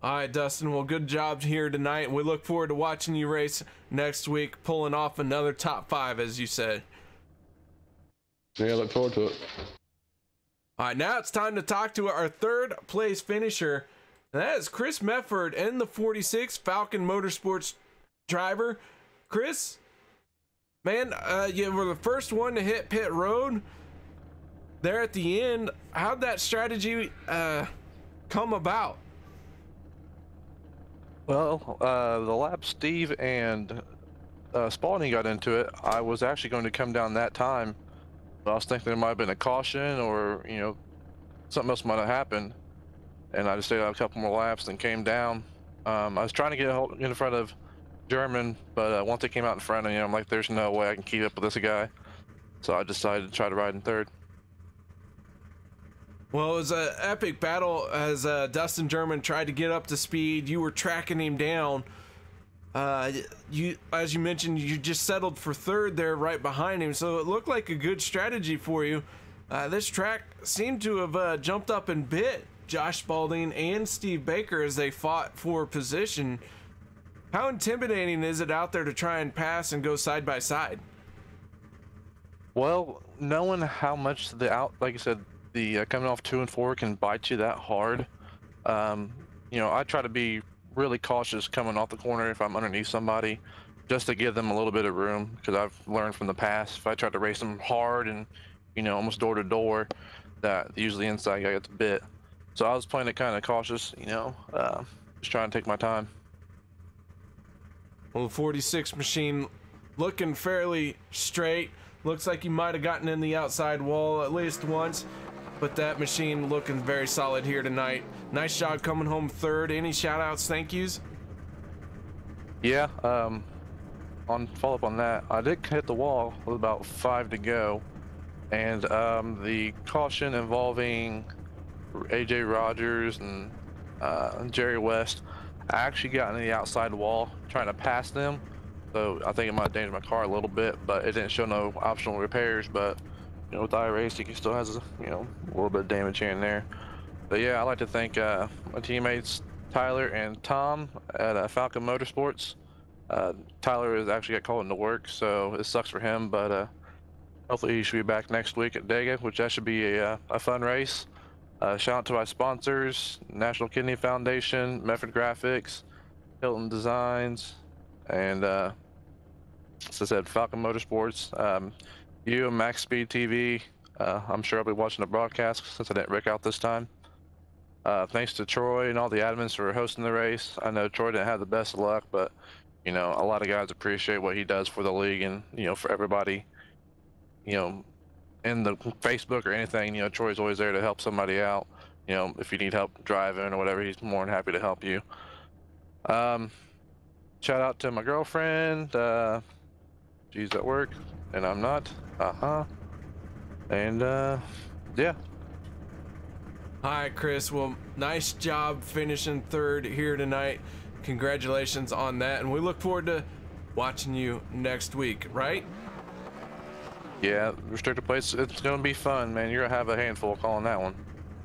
All right, Dustin. Well, good job here tonight. We look forward to watching you race next week, pulling off another top 5, as you said. Yeah, look forward to it. All right, now it's time to talk to our third place finisher. And that is Chris Mefford in the 46 Falcon Motorsports driver. Chris, man, you were the first one to hit pit road there at the end. How'd that strategy come about? Well, the lap Steve and Spalding got into it, I was actually going to come down that time. But I was thinking there might have been a caution, or, you know, something else might have happened. And I just stayed out a couple more laps and came down. I was trying to get in front of German, but once they came out in front of me, I'm like, there's no way I can keep up with this guy. So I decided to try to ride in third. Well, it was an epic battle as Dustin German tried to get up to speed. You were tracking him down. As you mentioned, you just settled for third there right behind him. So it looked like a good strategy for you. This track seemed to have jumped up and bit Josh Spalding and Steve Baker as they fought for position. How intimidating is it out there to try and pass and go side by side? Well, knowing how much like I said, the coming off 2 and 4 can bite you that hard. You know, I try to be really cautious coming off the corner if I'm underneath somebody, just to give them a little bit of room, because I've learned from the past, if I try to race them hard and, you know, almost door to door, that usually inside guy gets bit. So I was playing it kind of cautious, you know, just trying to take my time. Well, the 46 machine looking fairly straight. Looks like you might have gotten in the outside wall at least once, but that machine looking very solid here tonight. Nice job coming home third. Any shout outs, thank yous? Yeah, on follow up on that, I did hit the wall with about 5 to go, and the caution involving AJ Rogers and Jerry West, I actually got into the outside wall trying to pass them, so I think it might have damaged my car a little bit, but it didn't show no optional repairs. But you know, with iRacing, it still has a little bit of damage here and there. But yeah, I like to thank my teammates Tyler and Tom at Falcon Motorsports. Tyler has actually got called into work, so it sucks for him, but Hopefully he should be back next week at Dega, which that should be a fun race. Shout out to my sponsors, National Kidney Foundation, Method Graphics, Hilton Designs, and as I said, Falcon Motorsports. You and MaxSpeedTV, I'm sure I'll be watching the broadcast since I didn't rig out this time. Thanks to Troy and all the admins for hosting the race. I know Troy didn't have the best of luck, but you know, a lot of guys appreciate what he does for the league and, you know, for everybody, you know, in the Facebook or anything. You know, Troy's always there to help somebody out. You know, if you need help driving or whatever, he's more than happy to help you. Shout out to my girlfriend. She's at work and I'm not. And yeah. Hi, Chris. Well, nice job finishing third here tonight. Congratulations on that, and we look forward to watching you next week, right? Yeah, restricted place, it's gonna be fun, man. You're gonna have a handful calling that one.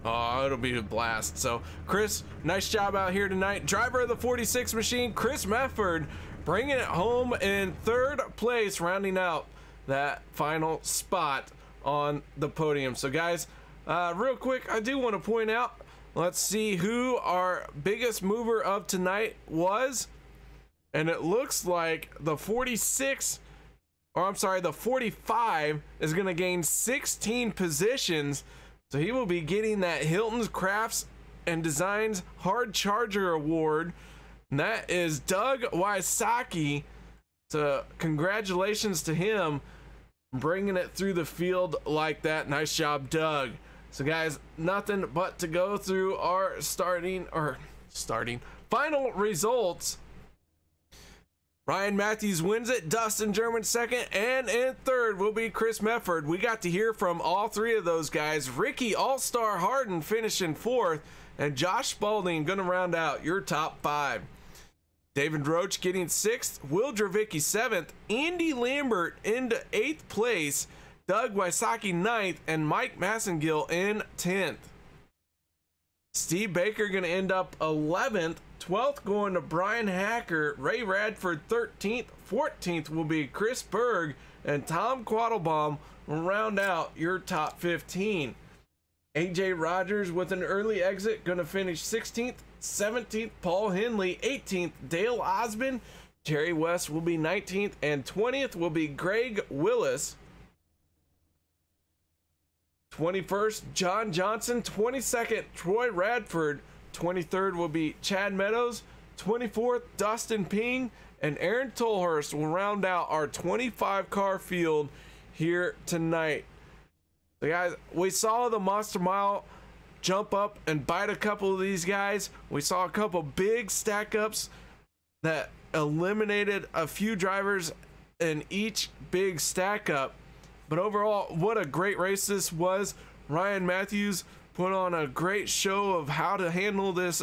Oh, it'll be a blast. So, Chris, nice job out here tonight. Driver of the 46 machine, Chris Mefford, bringing it home in third place, rounding out that final spot on the podium. So, guys, real quick, I do want to point out, let's see who our biggest mover of tonight was. And it looks like the 45 is going to gain 16 positions. So he will be getting that Hilton's Crafts and Designs Hard Charger Award. And that is Doug Wysocki. So congratulations to him bringing it through the field like that. Nice job, Doug. So guys, nothing but to go through our final results. Ryan Matthews wins it, Dustin German second, and in third will be Chris Mefford. We got to hear from all three of those guys. Ricky All-Star Harden finishing fourth, and Josh Spalding gonna round out your top five. David Roach getting sixth, Will Dravicki seventh, Andy Lambert into eighth place, Doug Wysocki ninth, and Mike Massengill in 10th. Steve Baker gonna end up 11th, 12th going to Brian Hacker, Ray Radford 13th, 14th will be Chris Berg, and Tom Quattlebaum will round out your top 15. AJ Rogers with an early exit gonna finish 16th, 17th Paul Henley, 18th Dale Osmond, Jerry West will be 19th, and 20th will be Greg Willis. 21st John Johnson, 22nd Troy Radford, 23rd will be Chad Meadows, 24th Dustin Ping, and Aaron Tolhurst will round out our 25 car field here tonight. So guys, we saw the Monster Mile jump up and bite a couple of these guys. We saw a couple big stack ups that eliminated a few drivers in each big stack up. But overall, what a great race this was. Ryan Matthews put on a great show of how to handle this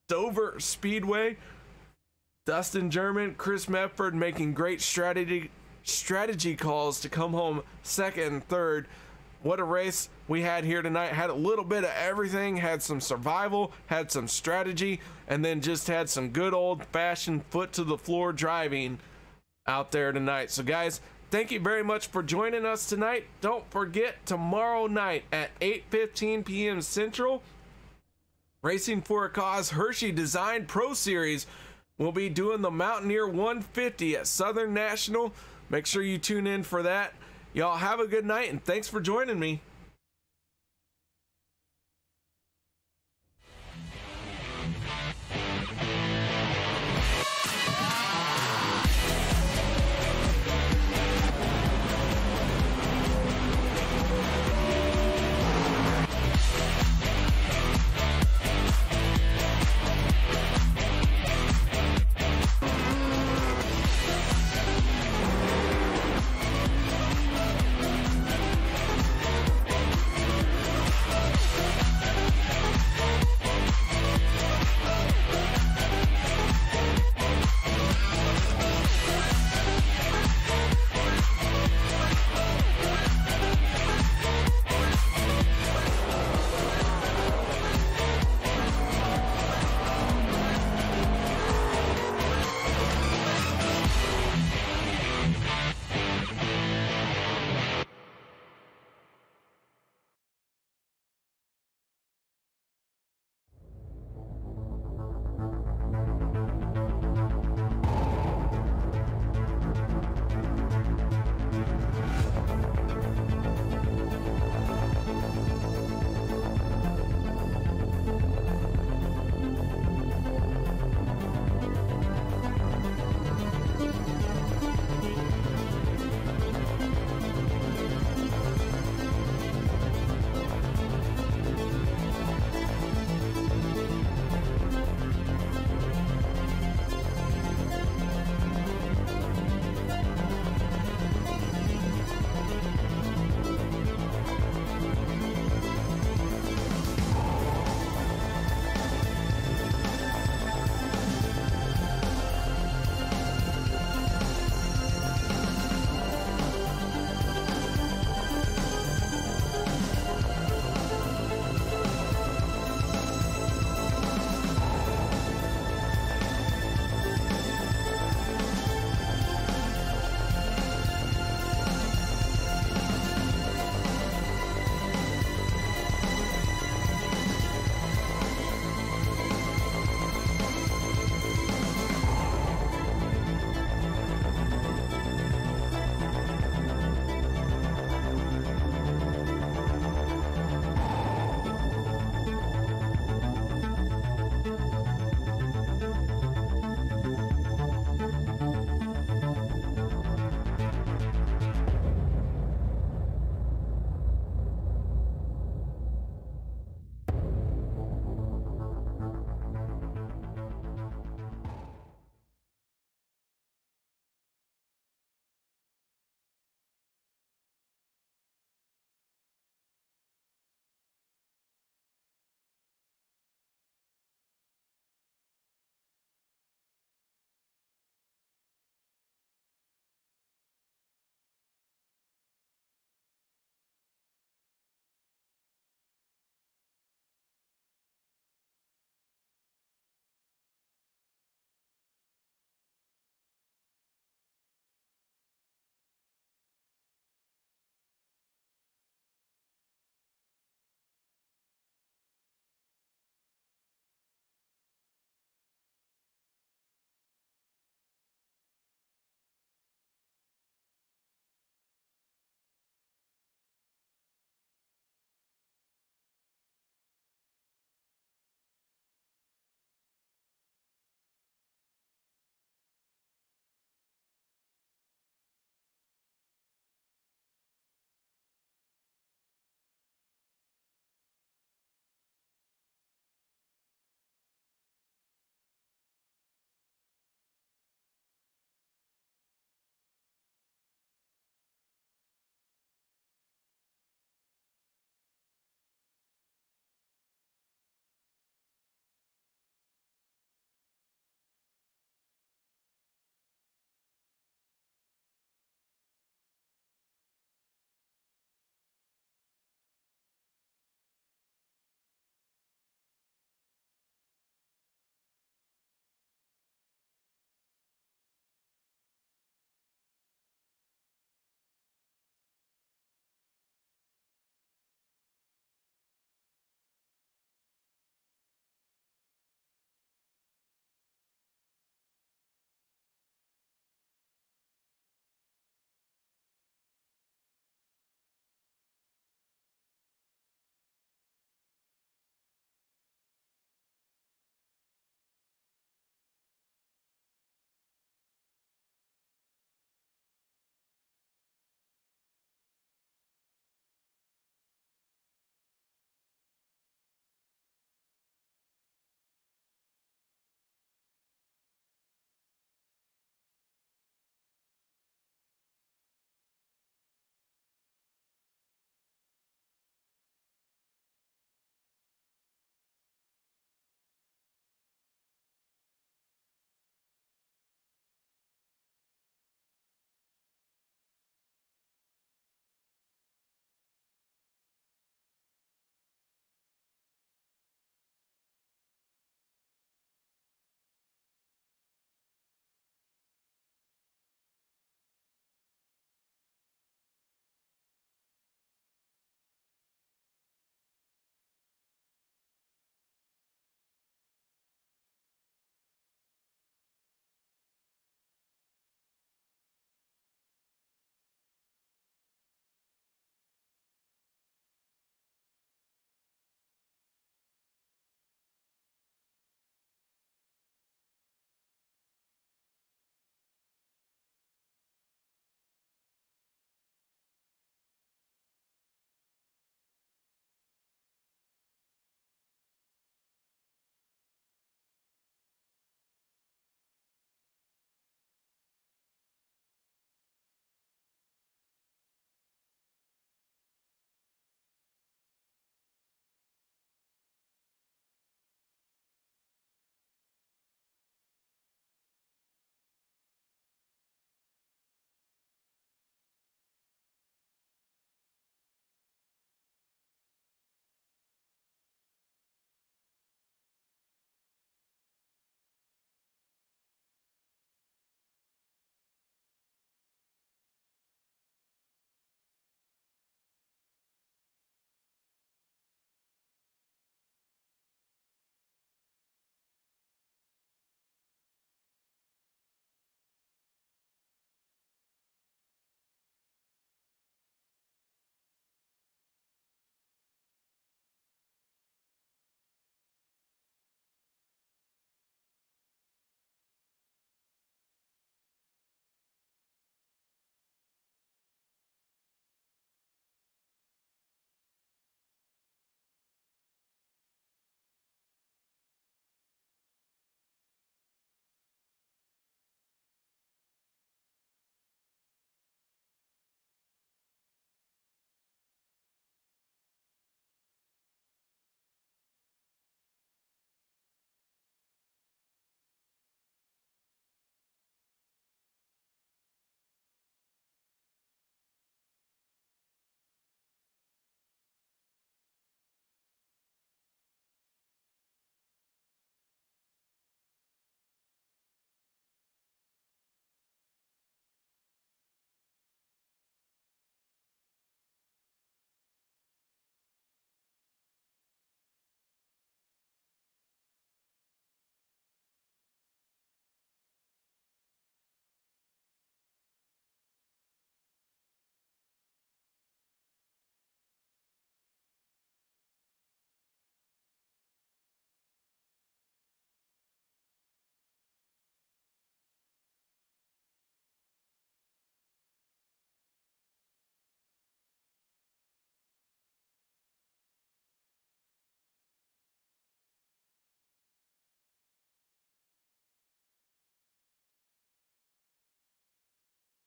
Dover Speedway. Dustin German, Chris Mefford making great strategy calls to come home second and third. What a race we had here tonight. Had a little bit of everything. Had some survival, had some strategy, and then just had some good old-fashioned foot to the floor driving out there tonight. So guys, thank you very much for joining us tonight. Don't forget, tomorrow night at 8:15 p.m. Central, Racing for a Cause Hershey Design Pro Series will be doing the Mountaineer 150 at Southern National. Make sure you tune in for that. Y'all have a good night, and thanks for joining me.